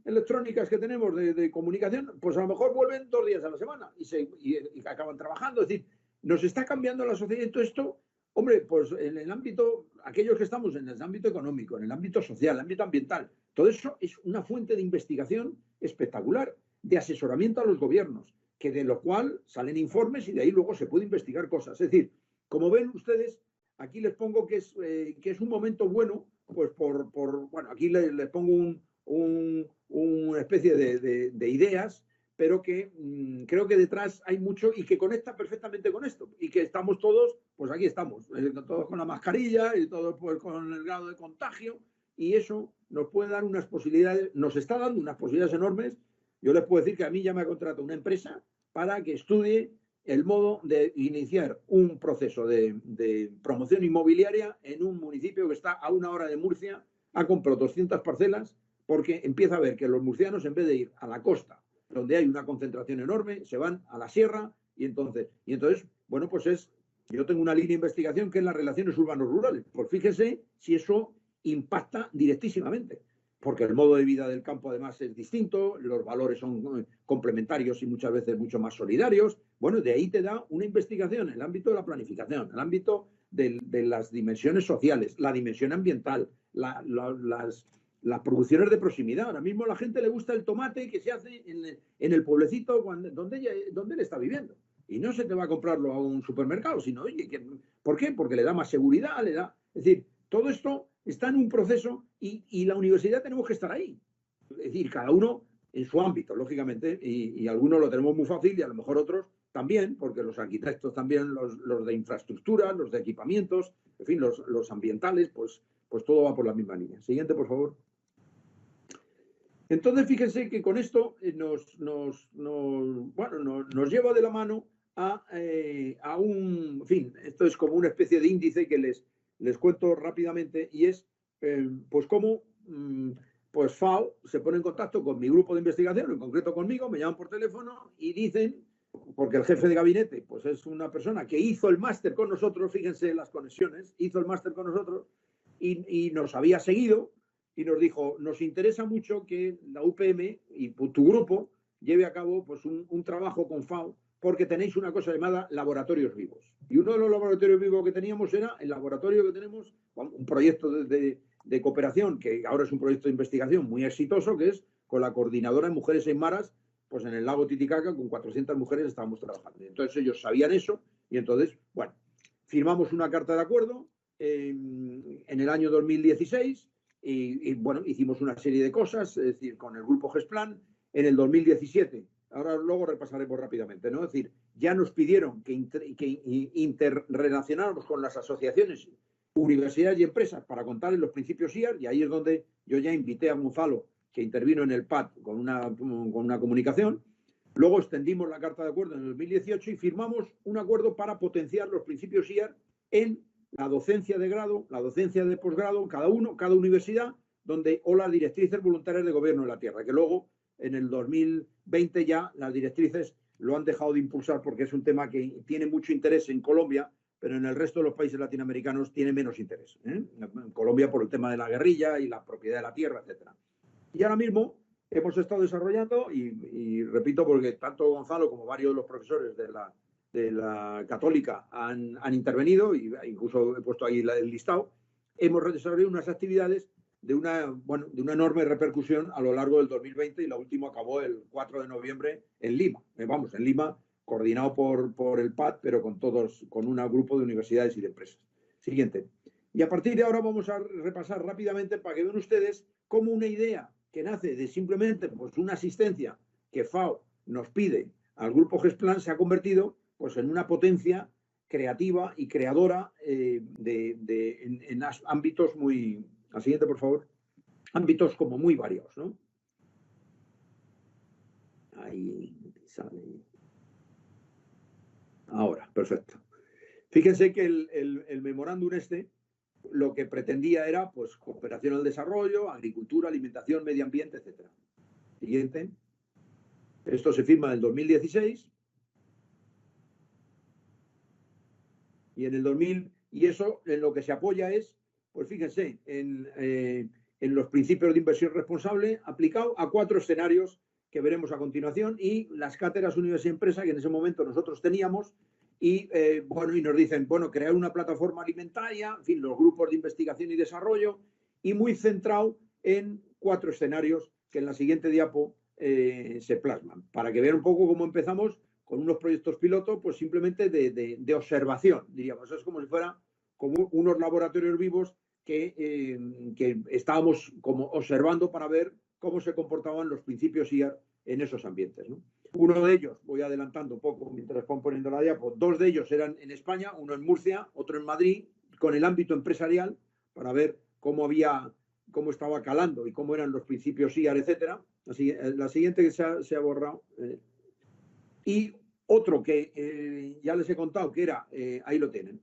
electrónicas que tenemos de comunicación, pues a lo mejor vuelven 2 días a la semana y acaban trabajando. Es decir, nos está cambiando la sociedad y todo esto, hombre, pues en el ámbito, aquellos que estamos en el ámbito económico, en el ámbito social, en el ámbito ambiental, todo eso es una fuente de investigación espectacular, de asesoramiento a los gobiernos, que de lo cual salen informes y de ahí luego se puede investigar cosas. Es decir, como ven ustedes, aquí les pongo que es un momento bueno, pues bueno, aquí les pongo una especie de ideas, pero que creo que detrás hay mucho y que conecta perfectamente con esto. Y que estamos todos, pues aquí estamos, todos con la mascarilla y todos pues con el grado de contagio, y eso nos puede dar unas posibilidades, nos está dando unas posibilidades enormes. Yo les puedo decir que a mí ya me ha contratado una empresa para que estudie el modo de iniciar un proceso de promoción inmobiliaria en un municipio que está a 1 hora de Murcia. Ha comprado 200 parcelas porque empieza a ver que los murcianos, en vez de ir a la costa, donde hay una concentración enorme, se van a la sierra y entonces bueno, pues yo tengo una línea de investigación que es las relaciones urbanos-rurales. Pues fíjese si eso impacta directísimamente, porque el modo de vida del campo además es distinto, los valores son complementarios y muchas veces mucho más solidarios. Bueno, de ahí te da una investigación en el ámbito de la planificación, en el ámbito de las dimensiones sociales, la dimensión ambiental, las producciones de proximidad. Ahora mismo a la gente le gusta el tomate que se hace en el pueblecito donde él está viviendo. Y no se te va a comprarlo a un supermercado, sino, oye, ¿por qué? Porque le da más seguridad, Es decir, todo esto está en un proceso y la universidad tenemos que estar ahí. Es decir, cada uno en su ámbito, lógicamente, y algunos lo tenemos muy fácil y a lo mejor otros también, porque los arquitectos también, los de infraestructura, los de equipamientos, en fin, los ambientales, pues todo va por la misma línea. Siguiente, por favor. Entonces, fíjense que con esto nos lleva de la mano a en fin, esto es como una especie de índice que les cuento rápidamente, y es pues cómo pues FAO se pone en contacto con mi grupo de investigación, en concreto conmigo, me llaman por teléfono y dicen, porque el jefe de gabinete pues es una persona que hizo el máster con nosotros, fíjense las conexiones, hizo el máster con nosotros y nos había seguido y nos dijo, nos interesa mucho que la UPM y tu grupo lleve a cabo pues un trabajo con FAO, porque tenéis una cosa llamada laboratorios vivos. Y uno de los laboratorios vivos que teníamos era el laboratorio que tenemos, un proyecto de cooperación, que ahora es un proyecto de investigación muy exitoso, que es con la Coordinadora de Mujeres Aymaras, pues en el lago Titicaca, con 400 mujeres estábamos trabajando. Entonces ellos sabían eso, y entonces, bueno, firmamos una carta de acuerdo en el año 2016, y bueno, hicimos una serie de cosas, es decir, con el grupo GESPLAN. En el 2017, ahora luego repasaremos rápidamente, ¿no? Es decir, ya nos pidieron que interrelacionáramos con las asociaciones, universidades y empresas para contarles los principios IAR, y ahí es donde yo ya invité a Gonzalo, que intervino en el PAD con una comunicación. Luego extendimos la carta de acuerdo en el 2018 y firmamos un acuerdo para potenciar los principios IAR en la docencia de grado, la docencia de posgrado, cada universidad, o las directrices voluntarias de gobierno de la tierra, que luego en el 2020 ya las directrices lo han dejado de impulsar porque es un tema que tiene mucho interés en Colombia, pero en el resto de los países latinoamericanos tiene menos interés. En Colombia por el tema de la guerrilla y la propiedad de la tierra, etc. Y ahora mismo hemos estado desarrollando, y repito, porque tanto Gonzalo como varios de los profesores de la Católica han intervenido, y incluso he puesto ahí el listado, hemos desarrollado unas actividades de una enorme repercusión a lo largo del 2020, y la última acabó el 4 de noviembre en Lima. En Lima, coordinado por el PAD, pero con un grupo de universidades y de empresas. Siguiente. Y a partir de ahora vamos a repasar rápidamente para que vean ustedes cómo una idea que nace de simplemente pues, una asistencia que FAO nos pide al grupo GESPLAN se ha convertido pues, en una potencia creativa y creadora en ámbitos muy... Al siguiente, por favor. ámbitos como muy variados, ¿no? Ahí sale. Ahora, perfecto. Fíjense que el memorándum lo que pretendía era pues cooperación al desarrollo, agricultura, alimentación, medio ambiente, etc. Siguiente. Esto se firma en el 2016 y en el 2000, y eso en lo que se apoya es, pues fíjense, en los principios de inversión responsable aplicado a 4 escenarios que veremos a continuación y las cátedras universidad y empresa que en ese momento nosotros teníamos y bueno, y nos dicen, bueno, crear una plataforma alimentaria, en fin, los grupos de investigación y desarrollo y muy centrado en 4 escenarios que en la siguiente diapo se plasman, para que vean un poco cómo empezamos con unos proyectos piloto, pues simplemente de observación, diríamos. Es como si fuera como unos laboratorios vivos que estábamos como observando para ver cómo se comportaban los principios IAR en esos ambientes, ¿no? Uno de ellos, voy adelantando un poco mientras van poniendo la diapo, 2 de ellos eran en España, uno en Murcia, otro en Madrid, con el ámbito empresarial, para ver cómo estaba calando y cómo eran los principios IAR, etcétera. La siguiente que se ha borrado. Y otro que ya les he contado que era, ahí lo tienen,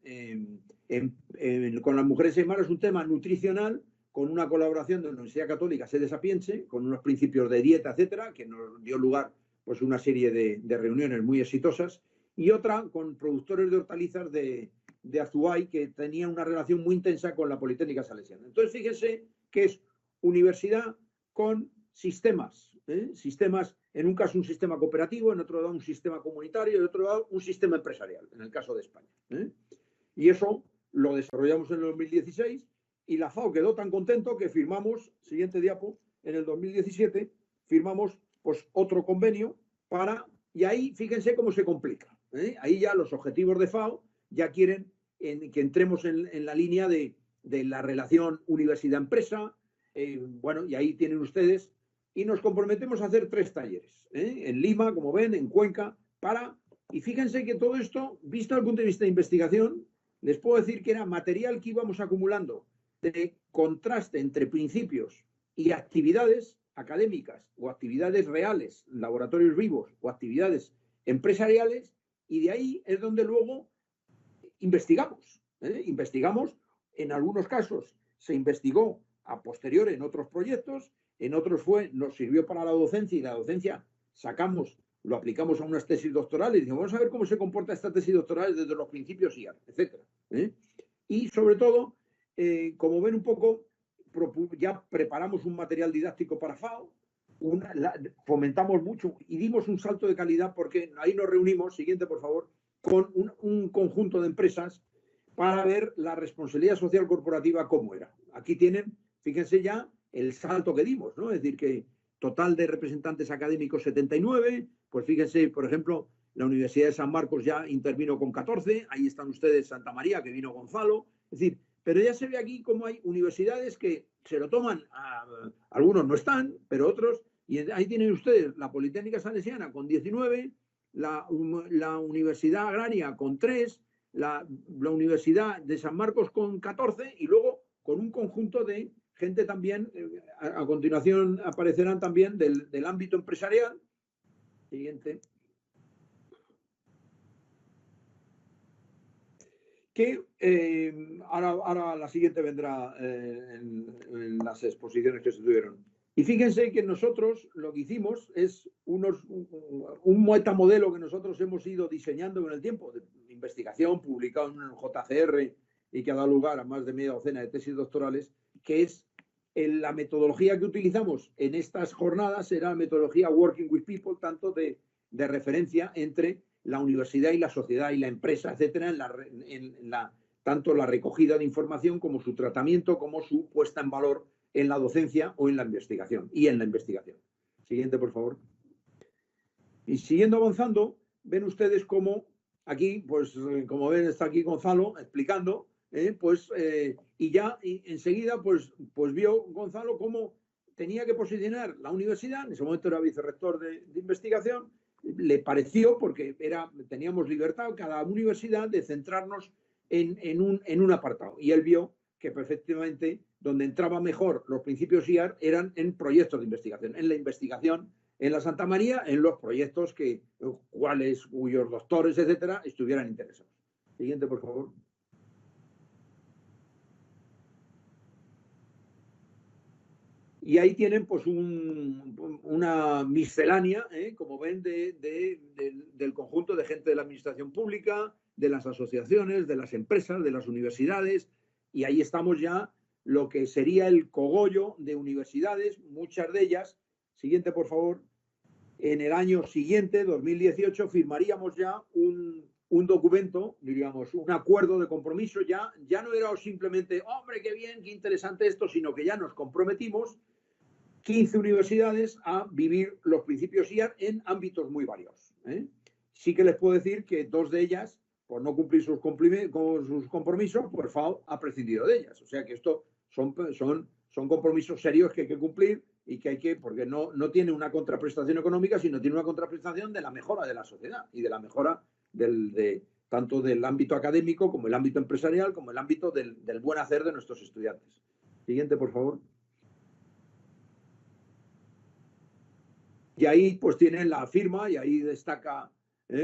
con las mujeres en mar es un tema nutricional con una colaboración de la Universidad Católica Sede Sapiense, con unos principios de dieta, etcétera, que nos dio lugar pues una serie de reuniones muy exitosas, y otra con productores de hortalizas de Azuay, que tenía una relación muy intensa con la Politécnica Salesiana. Entonces, fíjense que es universidad con sistemas, sistemas, en un caso un sistema cooperativo, en otro lado un sistema comunitario, en otro lado un sistema empresarial, en el caso de España. Y eso lo desarrollamos en el 2016 y la FAO quedó tan contento que firmamos, siguiente diapo, en el 2017 firmamos pues otro convenio y ahí fíjense cómo se complica. Ahí ya los objetivos de FAO ya quieren que entremos en la línea de la relación universidad-empresa, bueno, y ahí tienen ustedes, y nos comprometemos a hacer 3 talleres, en Lima, como ven, en Cuenca, y fíjense que todo esto, visto desde el punto de vista de investigación, les puedo decir que era material que íbamos acumulando de contraste entre principios y actividades académicas o actividades reales, laboratorios vivos o actividades empresariales, y de ahí es donde luego investigamos. Investigamos, en algunos casos se investigó a posteriori en otros proyectos, en otros nos sirvió para la docencia, y la docencia lo aplicamos a unas tesis doctorales, y dijimos, vamos a ver cómo se comporta esta tesis doctoral desde los principios IAR, etc. Y sobre todo, como ven un poco, ya preparamos un material didáctico para FAO, fomentamos mucho y dimos un salto de calidad porque ahí nos reunimos, siguiente por favor, con un conjunto de empresas para ver la responsabilidad social corporativa cómo era. Aquí tienen, fíjense ya, el salto que dimos, ¿no? Es decir, que total de representantes académicos 79, pues fíjense, por ejemplo, la Universidad de San Marcos ya intervino con 14, ahí están ustedes, Santa María, que vino Gonzalo, es decir, pero ya se ve aquí cómo hay universidades que se lo toman, algunos no están, pero otros, y ahí tienen ustedes la Politécnica Salesiana con 19, la Universidad Agraria con 3, la Universidad de San Marcos con 14, y luego con un conjunto de gente también, a continuación aparecerán también del ámbito empresarial. Siguiente. Que ahora la siguiente vendrá en las exposiciones que se tuvieron. Y fíjense que nosotros lo que hicimos es un metamodelo que nosotros hemos ido diseñando con el tiempo, de investigación, publicado en el JCR y que ha dado lugar a más de media docena de tesis doctorales, que es la metodología que utilizamos en estas jornadas, era la metodología Working with People, tanto de referencia entre la universidad y la sociedad y la empresa, etcétera, tanto la recogida de información como su tratamiento, como su puesta en valor en la docencia o en la investigación. Siguiente, por favor. Y siguiendo avanzando, ven ustedes cómo aquí, pues como ven, está aquí Gonzalo explicando, y enseguida pues vio Gonzalo cómo tenía que posicionar la universidad, en ese momento era vicerrector de investigación, le pareció, porque teníamos libertad cada universidad de centrarnos en un apartado, y él vio que perfectamente donde entraba mejor los principios IAR eran en proyectos de investigación, en la investigación en la Santa María, en los proyectos cuyos doctores, etcétera, estuvieran interesados. Siguiente, por favor. Y ahí tienen pues una miscelánea, como ven, del conjunto de gente de la administración pública, de las asociaciones, de las empresas, de las universidades, y ahí estamos ya lo que sería el cogollo de universidades, muchas de ellas. Siguiente, por favor. En el año siguiente, 2018, firmaríamos ya un documento, diríamos, un acuerdo de compromiso. Ya no era simplemente, hombre, qué bien, qué interesante esto, sino que ya nos comprometimos 15 universidades a vivir los principios IAR en ámbitos muy varios. Sí que les puedo decir que 2 de ellas, por no cumplir sus compromisos, pues FAO ha prescindido de ellas. O sea que esto son compromisos serios que hay que cumplir y que hay que, porque no tiene una contraprestación económica, sino tiene una contraprestación de la mejora de la sociedad y de la mejora tanto del ámbito académico como el ámbito empresarial, como el ámbito del buen hacer de nuestros estudiantes. Siguiente, por favor. Y ahí pues tienen la firma y ahí destaca,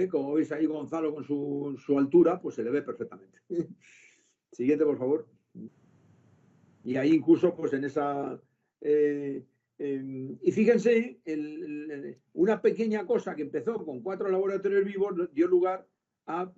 como veis ahí Gonzalo con su altura, pues se le ve perfectamente. Siguiente, por favor. Y ahí incluso pues en esa... y fíjense, una pequeña cosa que empezó con 4 laboratorios vivos dio lugar a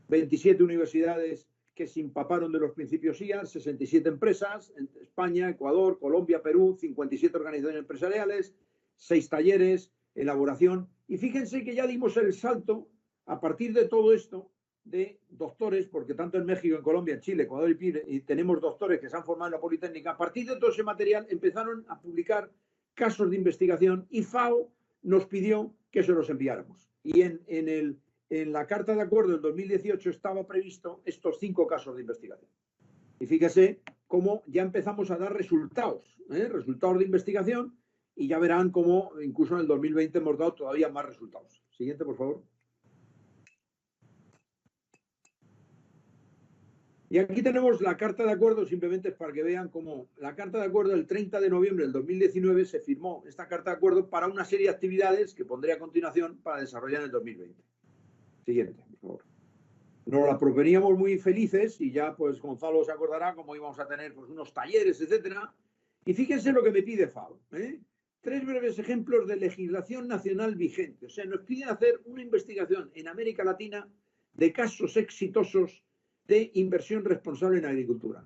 27 universidades que se empaparon de los principios IAR, 67 empresas, en España, Ecuador, Colombia, Perú, 57 organizaciones empresariales, 6 talleres, elaboración. Y fíjense que ya dimos el salto a partir de todo esto de doctores, porque tanto en México, en Colombia, en Chile, Ecuador y tenemos doctores que se han formado en la Politécnica. A partir de todo ese material empezaron a publicar casos de investigación y FAO nos pidió que se los enviáramos. Y en la Carta de Acuerdo del 2018 estaba previsto estos 5 casos de investigación. Y fíjese cómo ya empezamos a dar resultados de investigación, y ya verán cómo incluso en el 2020 hemos dado todavía más resultados. Siguiente, por favor. Y aquí tenemos la Carta de Acuerdo, simplemente para que vean cómo la Carta de Acuerdo del 30 de noviembre del 2019 se firmó esta Carta de Acuerdo para una serie de actividades que pondré a continuación para desarrollar en el 2020. Siguiente, por favor. Nos la proponíamos muy felices y ya pues Gonzalo se acordará cómo íbamos a tener pues unos talleres, etcétera. Y fíjense lo que me pide FAO. 3 breves ejemplos de legislación nacional vigente. O sea, nos piden hacer una investigación en América Latina de casos exitosos de inversión responsable en agricultura.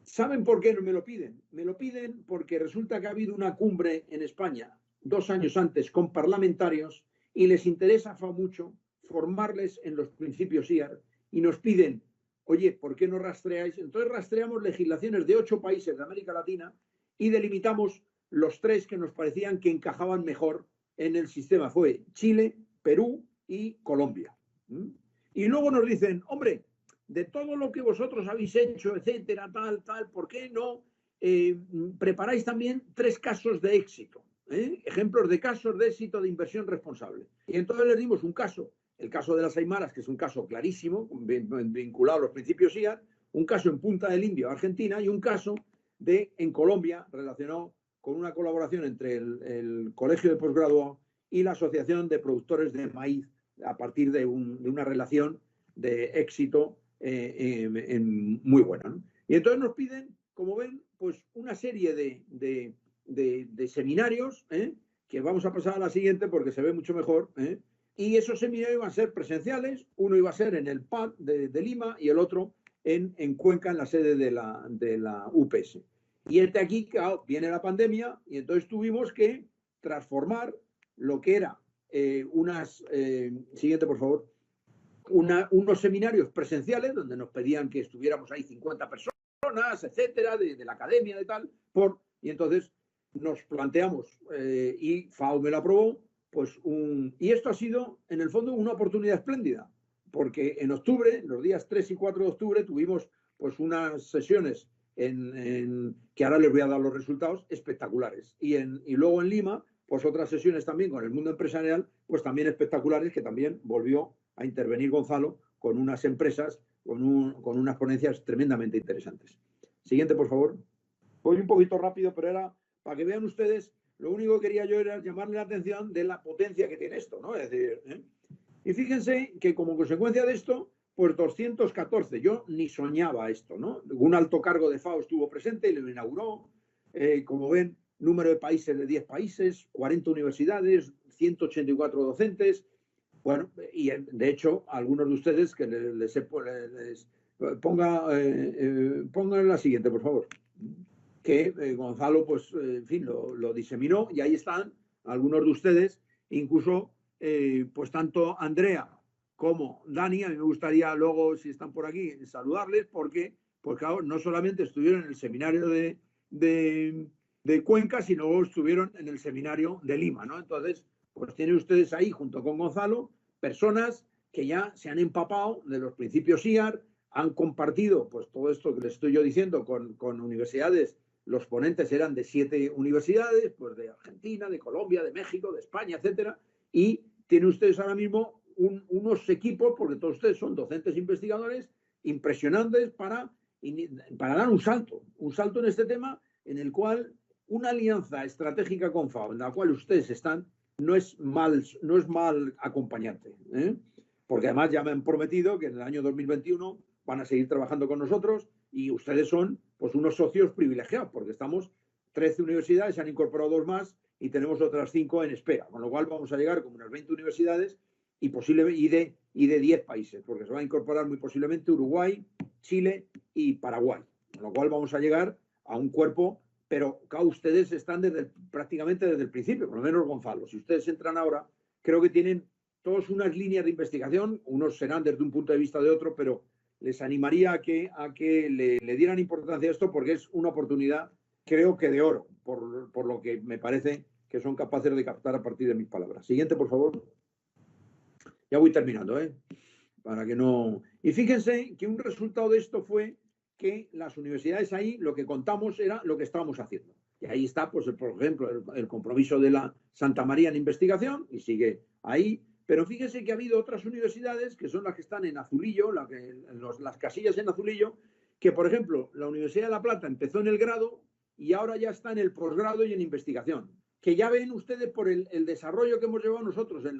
¿Saben por qué no me lo piden? Me lo piden porque resulta que ha habido una cumbre en España 2 años antes con parlamentarios y les interesa mucho formarles en los principios IAR y nos piden, oye, ¿por qué no rastreáis? Entonces rastreamos legislaciones de 8 países de América Latina y delimitamos los 3 que nos parecían que encajaban mejor en el sistema. Fue Chile, Perú y Colombia. Y luego nos dicen, hombre, de todo lo que vosotros habéis hecho, etcétera, tal, ¿por qué no preparáis también 3 casos de éxito? Ejemplos de casos de éxito de inversión responsable. Y entonces les dimos un caso, el caso de las Aymaras, que es un caso clarísimo, vinculado a los principios IAR, un caso en Punta del Indio, Argentina, y un caso en Colombia, relacionado con una colaboración entre el Colegio de Posgrado y la Asociación de Productores de Maíz, a partir de una relación de éxito muy buena, ¿no? Y entonces nos piden, como ven, pues una serie de seminarios, que vamos a pasar a la siguiente porque se ve mucho mejor, y esos seminarios iban a ser presenciales. Uno iba a ser en el PAD de Lima y el otro en Cuenca, en la sede de la UPS. Y aquí, claro, viene la pandemia y entonces tuvimos que transformar lo que era siguiente, por favor, unos seminarios presenciales donde nos pedían que estuviéramos ahí 50 personas, etcétera, de la academia, de tal, y entonces nos planteamos, y FAO me lo aprobó, pues y esto ha sido, en el fondo, una oportunidad espléndida, porque en octubre, los días 3 y 4 de octubre, tuvimos pues unas sesiones que ahora les voy a dar los resultados espectaculares. Y luego en Lima, pues otras sesiones también con el mundo empresarial, pues también espectaculares, que también volvió a intervenir Gonzalo con unas empresas, con unas ponencias tremendamente interesantes. Siguiente, por favor. Voy un poquito rápido, pero era para que vean ustedes, lo único que quería yo era llamarle la atención de la potencia que tiene esto, ¿no? Es decir, Y fíjense que como consecuencia de esto, pues 214, yo ni soñaba esto, ¿no? Un alto cargo de FAO estuvo presente y lo inauguró. Como ven, número de países de 10 países, 40 universidades, 184 docentes. Bueno, y de hecho, algunos de ustedes que les pongan la siguiente, por favor. Que Gonzalo, pues, en fin, lo diseminó y ahí están algunos de ustedes, incluso, pues, tanto Andrea como Dani. A mí me gustaría luego, si están por aquí, saludarles porque claro, no solamente estuvieron en el seminario de Cuenca, sino luego estuvieron en el seminario de Lima, ¿no? Entonces, pues tienen ustedes ahí, junto con Gonzalo, personas que ya se han empapado de los principios IAR, han compartido pues todo esto que les estoy yo diciendo con universidades. Los ponentes eran de 7 universidades, pues de Argentina, de Colombia, de México, de España, etcétera, y tienen ustedes ahora mismo unos equipos, porque todos ustedes son docentes investigadores, impresionantes para dar un salto en este tema, en el cual una alianza estratégica con FAO, en la cual ustedes están, no es mal acompañante, porque además ya me han prometido que en el año 2021 van a seguir trabajando con nosotros y ustedes son pues unos socios privilegiados, porque estamos 13 universidades, se han incorporado 2 más y tenemos otras 5 en espera, con lo cual vamos a llegar como unas 20 universidades y de 10 países, porque se va a incorporar muy posiblemente Uruguay, Chile y Paraguay, con lo cual vamos a llegar a un cuerpo, pero claro, ustedes están prácticamente desde el principio, por lo menos Gonzalo. Si ustedes entran ahora, creo que tienen todos unas líneas de investigación, unos serán desde un punto de vista de otro, pero les animaría a que le dieran importancia a esto, porque es una oportunidad, creo que de oro, por lo que me parece que son capaces de captar a partir de mis palabras. Siguiente, por favor. Ya voy terminando, para que no... Y fíjense que un resultado de esto fue que las universidades ahí lo que contamos era lo que estábamos haciendo. Y ahí está, pues, por ejemplo, el compromiso de la Santa María en investigación, y sigue ahí. Pero fíjense que ha habido otras universidades que son las que están en azulillo, las casillas en azulillo, que, por ejemplo, la Universidad de La Plata empezó en el grado y ahora ya está en el posgrado y en investigación. Que ya ven ustedes por el desarrollo que hemos llevado nosotros en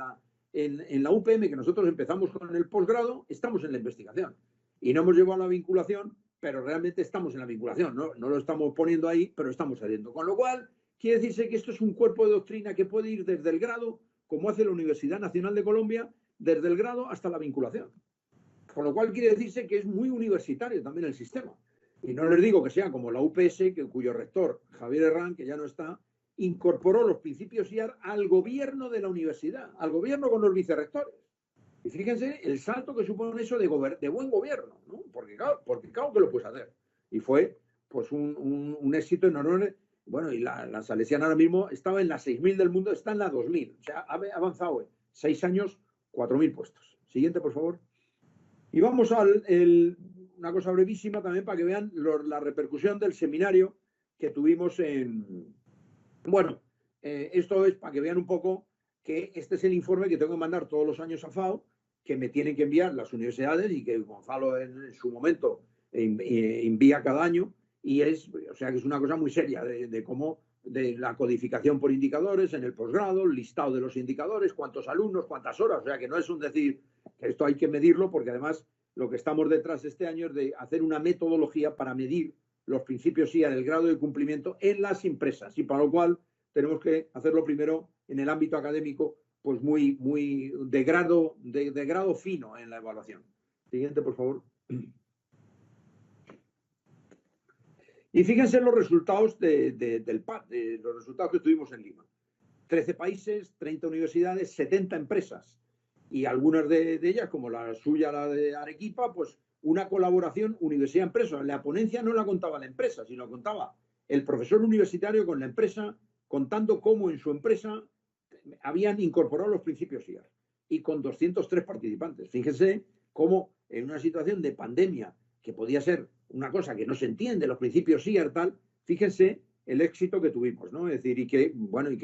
la UPM, que nosotros empezamos con el posgrado, estamos en la investigación. Y no hemos llevado la vinculación, pero realmente estamos en la vinculación. No lo estamos poniendo ahí, pero estamos saliendo. Con lo cual, quiere decirse que esto es un cuerpo de doctrina que puede ir desde el grado, como hace la Universidad Nacional de Colombia, desde el grado hasta la vinculación. Con lo cual quiere decirse que es muy universitario también el sistema. Y no les digo que sea como la UPS, cuyo rector, Javier Herrán, que ya no está, incorporó los principios IAR al gobierno de la universidad, al gobierno con los vicerrectores. Y fíjense el salto que supone eso de buen gobierno, ¿no? Porque claro que lo puedes hacer. Y fue pues un éxito enorme. Bueno, y la Salesiana ahora mismo estaba en las 6.000 del mundo, está en la 2.000. O sea, ha avanzado en 6 años, 4.000 puestos. Siguiente, por favor. Y vamos a una cosa brevísima también para que vean la repercusión del seminario que tuvimos en... Bueno, esto es para que vean un poco que este es el informe que tengo que mandar todos los años a FAO, que me tienen que enviar las universidades y que Gonzalo en su momento envía cada año. Y o sea que es una cosa muy seria de la codificación por indicadores en el posgrado, el listado de los indicadores, cuántos alumnos, cuántas horas. O sea que no es un decir que esto hay que medirlo, porque además lo que estamos detrás este año es de hacer una metodología para medir los principios IAR, el grado de cumplimiento en las empresas. Y para lo cual tenemos que hacerlo primero en el ámbito académico, pues muy de grado fino en la evaluación. Siguiente, por favor. Y fíjense los resultados del PAD, los resultados que tuvimos en Lima. 13 países, 30 universidades, 70 empresas. Y algunas de ellas, como la suya, la de Arequipa, pues una colaboración universidad-empresa. La ponencia no la contaba la empresa, sino contaba el profesor universitario con la empresa, contando cómo en su empresa habían incorporado los principios IAR. Y con 203 participantes. Fíjense cómo en una situación de pandemia, que podía ser una cosa que no se entiende, los principios IAR, tal, fíjense el éxito que tuvimos, ¿no? Es decir, y que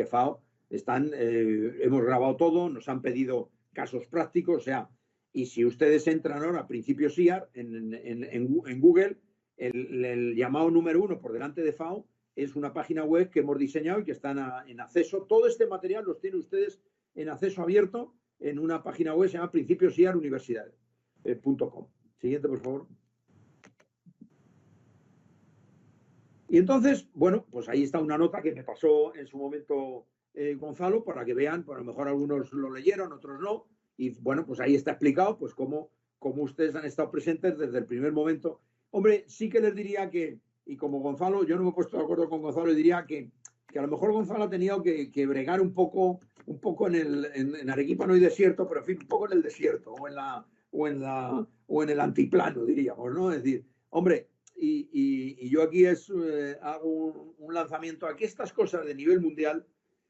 FAO hemos grabado todo, nos han pedido casos prácticos, o sea, y si ustedes entran ahora a principios IAR en Google, el llamado número 1 por delante de FAO es una página web que hemos diseñado y que está en acceso. Todo este material los tienen ustedes en acceso abierto en una página web que se llama principiosiaruniversidad.com. Siguiente, por favor. Y entonces, bueno, pues ahí está una nota que me pasó en su momento Gonzalo, para que vean, pues a lo mejor algunos lo leyeron, otros no, y bueno, pues ahí está explicado pues cómo ustedes han estado presentes desde el primer momento. Hombre, sí que les diría que, y como Gonzalo, yo no me he puesto de acuerdo con Gonzalo, y diría que a lo mejor Gonzalo ha tenido que bregar un poco en Arequipa no hay desierto, pero en fin, un poco en el desierto, o en el antiplano, diríamos, ¿no? Es decir, hombre, y yo aquí hago un lanzamiento. Aquí estas cosas de nivel mundial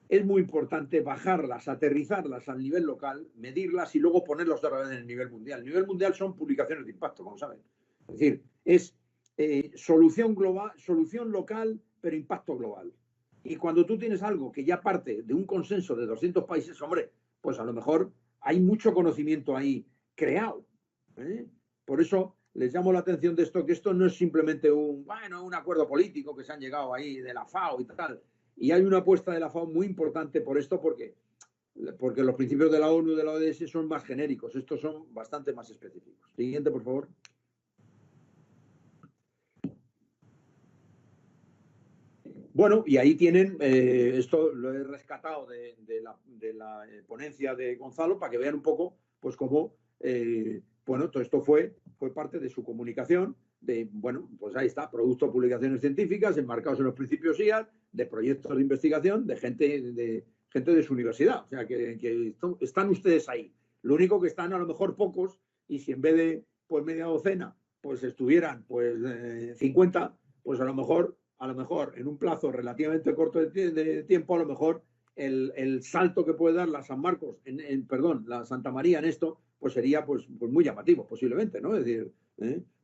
es muy importante bajarlas, aterrizarlas al nivel local, medirlas y luego ponerlas otra vez en el nivel mundial. El nivel mundial son publicaciones de impacto, como saben. Es decir, es solución global, solución local, pero impacto global. Y cuando tú tienes algo que ya parte de un consenso de 200 países, hombre, pues a lo mejor hay mucho conocimiento ahí creado. Por eso les llamo la atención de esto, que esto no es simplemente un acuerdo político que se han llegado ahí de la FAO y tal. Y hay una apuesta de la FAO muy importante por esto, porque los principios de la ONU y de la ODS son más genéricos. Estos son bastante más específicos. Siguiente, por favor. Bueno, y ahí tienen, esto lo he rescatado de la ponencia de Gonzalo, para que vean un poco, pues cómo, todo esto fue parte de su comunicación, pues ahí está, producto de publicaciones científicas enmarcados en los principios IAR, de proyectos de investigación, de gente de su universidad. O sea, que están ustedes ahí. Lo único que están a lo mejor pocos, y si en vez de pues media docena, pues estuvieran 50, pues a lo mejor en un plazo relativamente corto de tiempo, a lo mejor el salto que puede dar la San Marcos, la Santa María en esto, pues sería pues muy llamativo, posiblemente, ¿no? Es decir,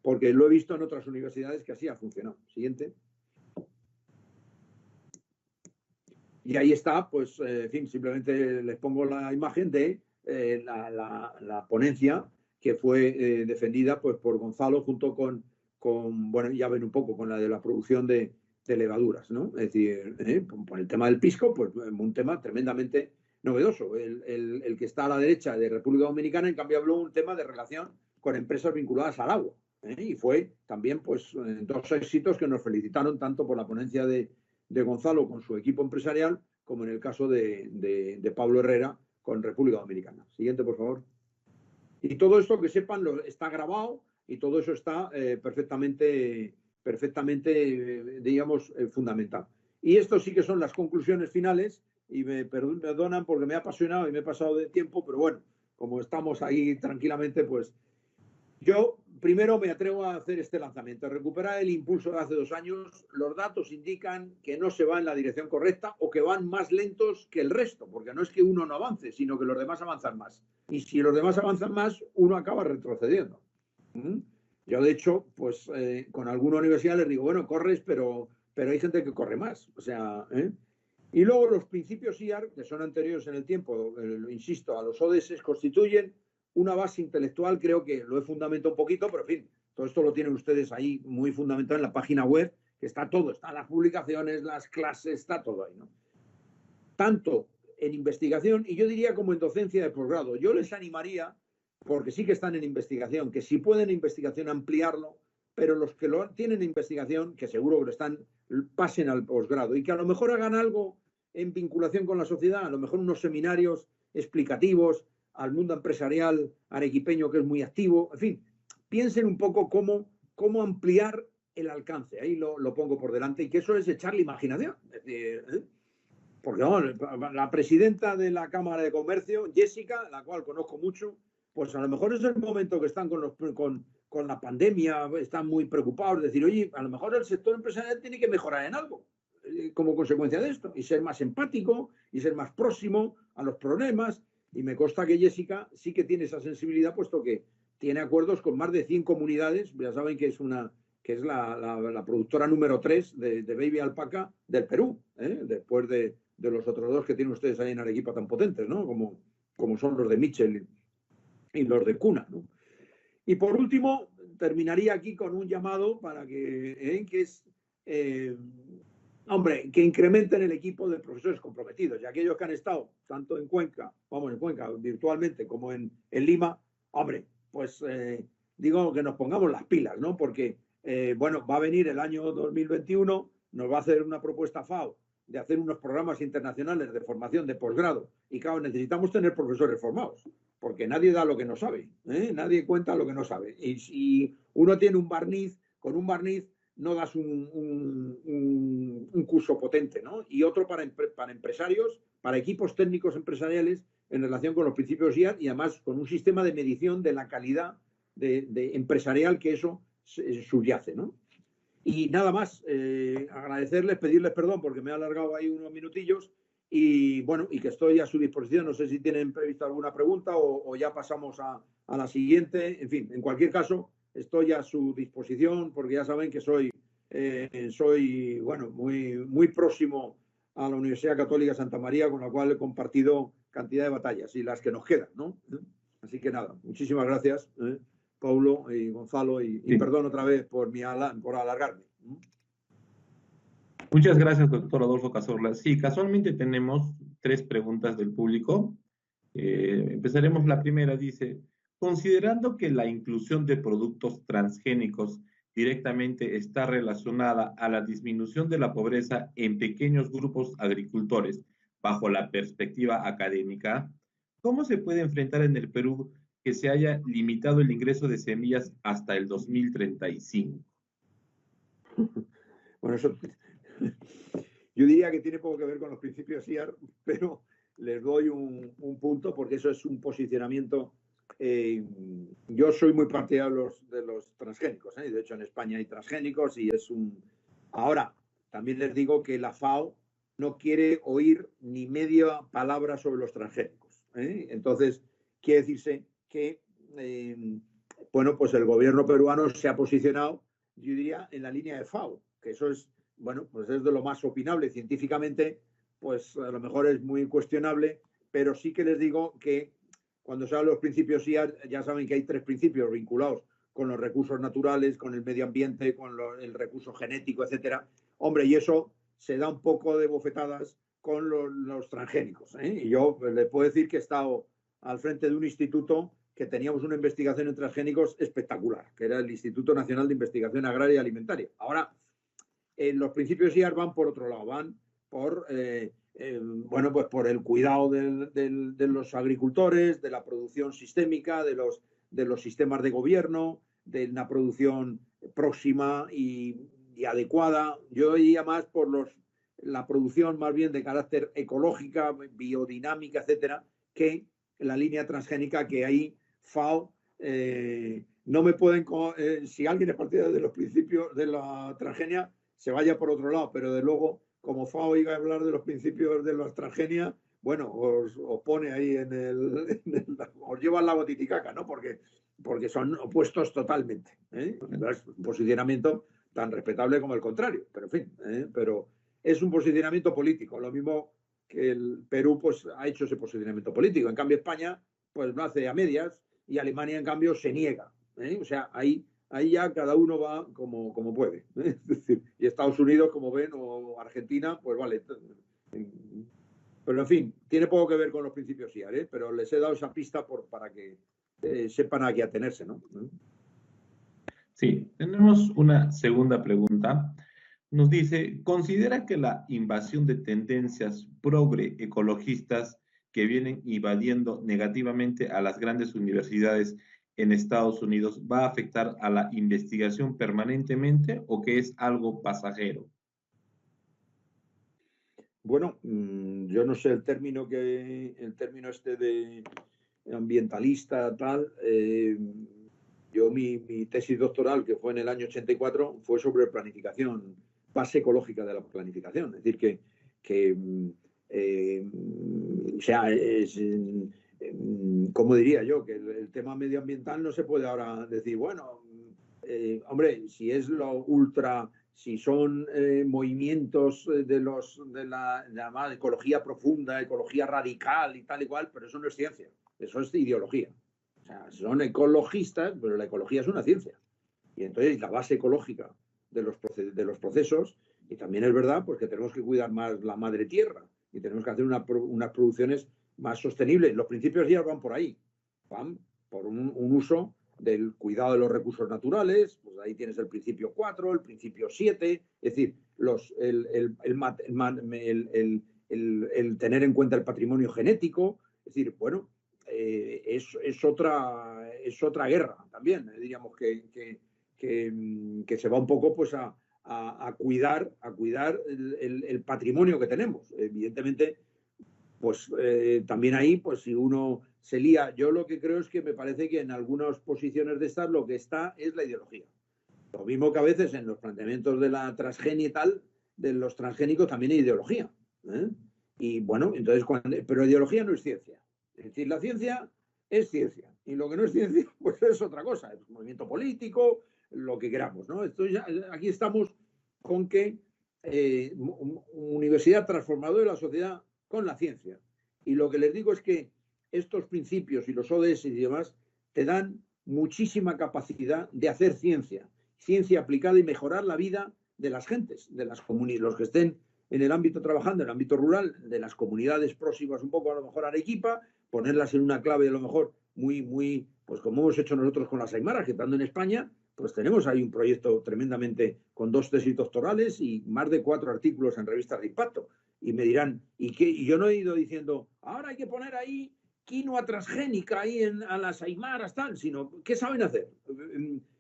porque lo he visto en otras universidades que así ha funcionado. Siguiente. Y ahí está, pues, en fin, simplemente les pongo la imagen de la ponencia que fue defendida pues por Gonzalo junto con, bueno, ya ven un poco, con la de la producción de levaduras, ¿no? Es decir, por el tema del pisco, pues un tema tremendamente novedoso. El que está a la derecha de República Dominicana, en cambio, habló un tema de relación con empresas vinculadas al agua. Y fue también, pues, dos éxitos que nos felicitaron tanto por la ponencia de Gonzalo con su equipo empresarial, como en el caso de Pablo Herrera con República Dominicana. Siguiente, por favor. Y todo esto, que sepan, está grabado y todo eso está perfectamente, digamos, fundamentado. Y esto sí que son las conclusiones finales, y me perdonan porque me ha apasionado y me he pasado de tiempo, pero bueno, como estamos ahí tranquilamente, pues yo primero me atrevo a hacer este lanzamiento, recuperar el impulso de hace 2 años. Los datos indican que no se va en la dirección correcta, o que van más lentos que el resto, porque no es que uno no avance, sino que los demás avanzan más. Y si los demás avanzan más, uno acaba retrocediendo. Yo, de hecho, pues con alguna universidad les digo, bueno, corres, pero hay gente que corre más. O sea, Y luego los principios IAR, que son anteriores en el tiempo, insisto, a los ODS, constituyen una base intelectual. Creo que lo he fundamentado un poquito, pero en fin, todo esto lo tienen ustedes ahí muy fundamentado en la página web, que está todo, están las publicaciones, las clases, está todo ahí, ¿no? Tanto en investigación, y yo diría como en docencia de posgrado. Yo les animaría, porque sí que están en investigación, que si pueden en investigación ampliarlo, pero los que lo tienen en investigación, que seguro que lo están, pasen al posgrado, y que a lo mejor hagan algo en vinculación con la sociedad, a lo mejor unos seminarios explicativos al mundo empresarial arequipeño, que es muy activo. En fin, piensen un poco cómo ampliar el alcance. Ahí lo pongo por delante, y que eso es echarle imaginación. Es decir, porque la presidenta de la Cámara de Comercio, Jessica, la cual conozco mucho, pues a lo mejor es el momento que están con la pandemia, están muy preocupados, decir, oye, a lo mejor el sector empresarial tiene que mejorar en algo como consecuencia de esto, y ser más empático y ser más próximo a los problemas. Y me consta que Jessica sí que tiene esa sensibilidad, puesto que tiene acuerdos con más de 100 comunidades. Ya saben que es la productora número 3 de Baby Alpaca del Perú, después de los otros 2 que tienen ustedes ahí en Arequipa tan potentes, ¿no? Como son los de Mitchell y los de Cuna, ¿no? Y por último, terminaría aquí con un llamado para que es, hombre, que incrementen el equipo de profesores comprometidos. Y aquellos que han estado tanto en Cuenca, virtualmente, como en Lima, hombre, pues digo que nos pongamos las pilas, ¿no? Porque, bueno, va a venir el año 2021, nos va a hacer una propuesta FAO de hacer unos programas internacionales de formación de posgrado. Y claro, necesitamos tener profesores formados, porque nadie da lo que no sabe, ¿eh? Nadie cuenta lo que no sabe. Y si uno tiene un barniz, con un barniz no das un curso potente, ¿no? Y otro para empresarios, para equipos técnicos empresariales en relación con los principios IAR y además con un sistema de medición de la calidad de empresarial que eso subyace, ¿no? Y nada más, agradecerles, pedirles perdón porque me he alargado ahí unos minutillos y bueno, y que estoy a su disposición. No sé si tienen previsto alguna pregunta o ya pasamos a la siguiente. En fin, en cualquier caso, estoy a su disposición porque ya saben que soy bueno, muy próximo a la Universidad Católica de Santa María, con la cual he compartido cantidad de batallas y las que nos quedan, ¿no? Así que nada, muchísimas gracias, Paulo y Gonzalo, y perdón otra vez por alargarme. Muchas gracias, doctor Adolfo Cazorla. Sí, casualmente tenemos 3 preguntas del público. Empezaremos la primera, dice, considerando que la inclusión de productos transgénicos directamente está relacionada a la disminución de la pobreza en pequeños grupos agricultores, bajo la perspectiva académica, ¿cómo se puede enfrentar en el Perú que se haya limitado el ingreso de semillas hasta el 2035? Bueno, eso yo diría que tiene poco que ver con los principios IAR, pero les doy un punto porque eso es un posicionamiento. Yo soy muy partidario de los transgénicos, ¿eh? De hecho, en España hay transgénicos y es un... Ahora, también les digo que la FAO no quiere oír ni media palabra sobre los transgénicos, ¿eh? Entonces, quiere decirse que, bueno, pues el gobierno peruano se ha posicionado, yo diría, en la línea de FAO, que eso es, bueno, pues es de lo más opinable científicamente, pues a lo mejor es muy cuestionable, pero sí que les digo que cuando se habla de los principios IAR, ya saben que hay 3 principios vinculados con los recursos naturales, con el medio ambiente, con el recurso genético, etcétera. Hombre, y eso se da un poco de bofetadas con los transgénicos, ¿eh? Y yo les puedo decir que he estado al frente de un instituto que teníamos una investigación en transgénicos espectacular, que era el Instituto Nacional de Investigación Agraria y Alimentaria. Ahora, los principios IAR van por otro lado, van por, bueno, pues por el cuidado de los agricultores, de la producción sistémica, de los sistemas de gobierno, de una producción próxima y adecuada. Yo iría más por la producción más bien de carácter ecológica, biodinámica, etcétera, que la línea transgénica, que ahí FAO no me pueden... si alguien es partidario de los principios de la transgenia, se vaya por otro lado, pero de luego, como FAO iba a hablar de los principios de la transgenia, bueno, os pone ahí os lleva al lago Titicaca, ¿no? Porque son opuestos totalmente, ¿eh? Es un posicionamiento tan respetable como el contrario, pero en fin, pero es un posicionamiento político, lo mismo que el Perú pues ha hecho ese posicionamiento político. En cambio, España pues lo hace a medias y Alemania, en cambio, se niega, ¿eh? O sea, ahí ya cada uno va como puede, ¿eh? Es decir, y Estados Unidos, como ven, o Argentina, pues vale. Pero en fin, tiene poco que ver con los principios IAR, ¿eh? Pero les he dado esa pista para que sepan a qué atenerse, ¿no? Sí, tenemos una segunda pregunta. Nos dice, ¿considera que la invasión de tendencias progre ecologistas que vienen invadiendo negativamente a las grandes universidades en Estados Unidos va a afectar a la investigación permanentemente o que es algo pasajero? Bueno, yo no sé el término este de ambientalista, tal. Yo mi tesis doctoral, que fue en el año 84, fue sobre planificación, base ecológica de la planificación. Es decir, o sea, ¿cómo diría yo? Que el tema medioambiental no se puede ahora decir, bueno, hombre, si es si son movimientos de la llamada ecología profunda, ecología radical y tal y cual, pero eso no es ciencia, eso es ideología. O sea, son ecologistas, pero la ecología es una ciencia. Y entonces la base ecológica de los procesos, y también es verdad pues, que tenemos que cuidar más la madre tierra y tenemos que hacer unas producciones más sostenibles. Los principios ya van por ahí, van por un uso del cuidado de los recursos naturales, pues ahí tienes el principio 4, el principio 7, es decir, el tener en cuenta el patrimonio genético, es decir, bueno, es otra guerra también, diríamos que se va un poco pues a cuidar el patrimonio que tenemos. Evidentemente, pues también ahí, pues si uno se lía, yo lo que creo es que me parece que en algunas posiciones de estas lo que está es la ideología. Lo mismo que a veces en los planteamientos de la transgenia y tal, de los transgénicos también hay ideología. Y bueno, entonces, pero ideología no es ciencia. Es decir, la ciencia es ciencia. Y lo que no es ciencia, pues es otra cosa. Es un movimiento político, lo que queramos, ¿no? Aquí estamos con que universidad transformadora de la sociedad con la ciencia. Y lo que les digo es que estos principios y los ODS y demás te dan muchísima capacidad de hacer ciencia aplicada y mejorar la vida de las gentes, de las comunidades, los que estén en el ámbito trabajando, en el ámbito rural, de las comunidades próximas un poco a lo mejor a Arequipa, ponerlas en una clave a lo mejor muy, pues como hemos hecho nosotros con las aymaras, que estando en España, pues tenemos ahí un proyecto tremendamente con 2 tesis doctorales y más de 4 artículos en revistas de impacto. Y me dirán, y yo no he ido diciendo, ahora hay que poner ahí quinoa transgénica ahí a las aymaras, tal, sino, ¿qué saben hacer?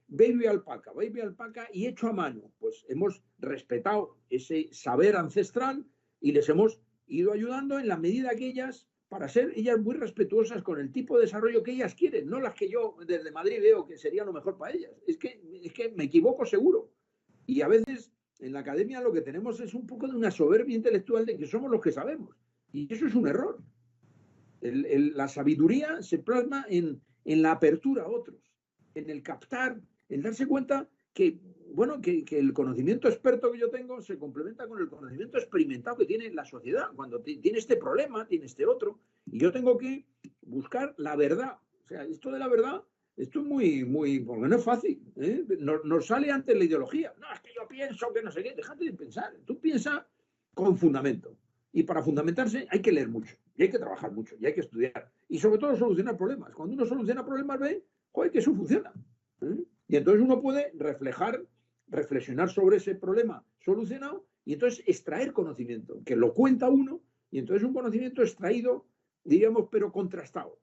Baby alpaca y hecho a mano. Pues hemos respetado ese saber ancestral y les hemos ido ayudando en la medida que ellas, para ser ellas muy respetuosas con el tipo de desarrollo que ellas quieren, no las que yo desde Madrid veo que sería lo mejor para ellas. Es que me equivoco seguro. Y a veces en la academia lo que tenemos es un poco de una soberbia intelectual de que somos los que sabemos. Y eso es un error. La sabiduría se plasma en la apertura a otros, en el captar, en darse cuenta que, bueno, que el conocimiento experto que yo tengo se complementa con el conocimiento experimentado que tiene la sociedad. Cuando tiene este problema, tiene este otro, y yo tengo que buscar la verdad. O sea, esto de la verdad, esto es muy, porque no es fácil. Nos sale antes la ideología. No, es que yo pienso que no sé qué. Déjate de pensar. Tú piensa con fundamento. Y para fundamentarse hay que leer mucho, y hay que trabajar mucho, y hay que estudiar. Y sobre todo solucionar problemas. Cuando uno soluciona problemas, ve, joder, que eso funciona. Y entonces uno puede reflexionar sobre ese problema solucionado y entonces extraer conocimiento, que lo cuenta uno, y entonces un conocimiento extraído, diríamos, pero contrastado.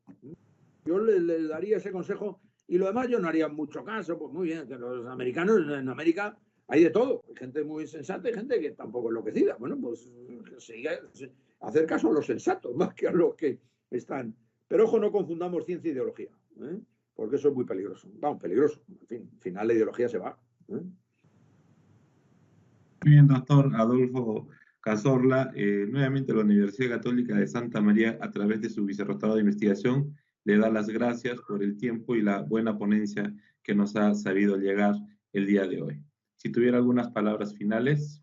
Yo le daría ese consejo, y lo demás yo no haría mucho caso, pues muy bien, que los americanos en América hay de todo, hay gente muy sensata y gente que tampoco enloquecida. Bueno, pues hacer caso a los sensatos más que a los que están. Pero ojo, no confundamos ciencia e ideología, porque eso es muy peligroso. Vamos, peligroso. En fin, al final la ideología se va. Muy bien, doctor Adolfo Cazorla. Nuevamente la Universidad Católica de Santa María, a través de su vicerrectorado de investigación, le da las gracias por el tiempo y la buena ponencia que nos ha sabido llegar el día de hoy. Si tuviera algunas palabras finales.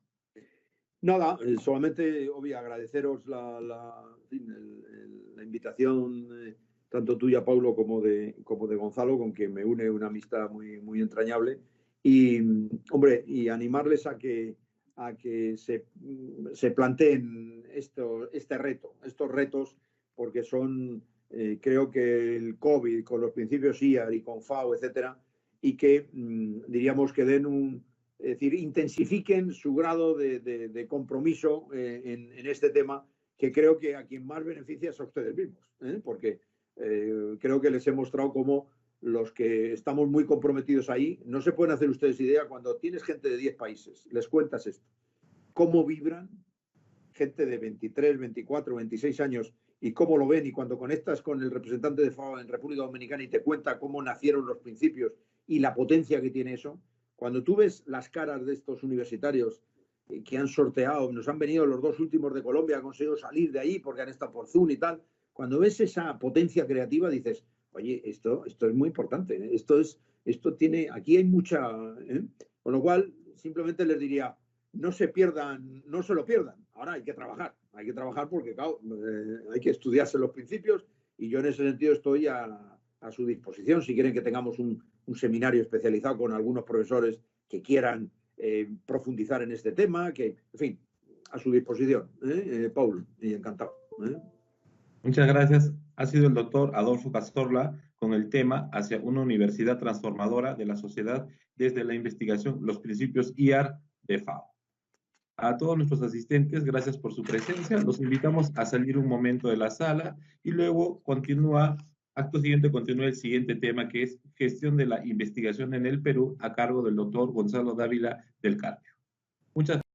Nada, solamente agradeceros la invitación, tanto tuya, Paulo, como de Gonzalo, con quien me une una amistad muy entrañable. Y, hombre, y animarles a que se planteen estos retos, porque son, creo que el COVID, con los principios IAR y con FAO, etcétera, y que diríamos que den es decir, intensifiquen su grado de compromiso en este tema, que creo que a quien más beneficia es a ustedes mismos, porque creo que les he mostrado cómo los que estamos muy comprometidos ahí, no se pueden hacer ustedes idea cuando tienes gente de 10 países, les cuentas esto, cómo vibran, gente de 23, 24, 26 años, y cómo lo ven, y cuando conectas con el representante de FAO en República Dominicana y te cuenta cómo nacieron los principios y la potencia que tiene eso. Cuando tú ves las caras de estos universitarios que han sorteado, nos han venido los 2 últimos de Colombia, han conseguido salir de ahí porque han estado por Zoom y tal, cuando ves esa potencia creativa dices, oye, esto es muy importante, esto tiene, aquí hay mucha, con lo cual simplemente les diría, no se lo pierdan, ahora hay que trabajar porque claro, hay que estudiarse los principios, y yo en ese sentido estoy a su disposición si quieren que tengamos un un seminario especializado con algunos profesores que quieran profundizar en este tema, que, en fin, a su disposición, Paul, y encantado. Muchas gracias. Ha sido el doctor Adolfo Cazorla con el tema Hacia una universidad transformadora de la sociedad desde la investigación, los principios IAR de FAO. A todos nuestros asistentes, gracias por su presencia. Los invitamos a salir un momento de la sala y luego acto siguiente continúa el siguiente tema, que es gestión de la investigación en el Perú, a cargo del doctor Gonzalo Dávila del Carpio. Muchas gracias.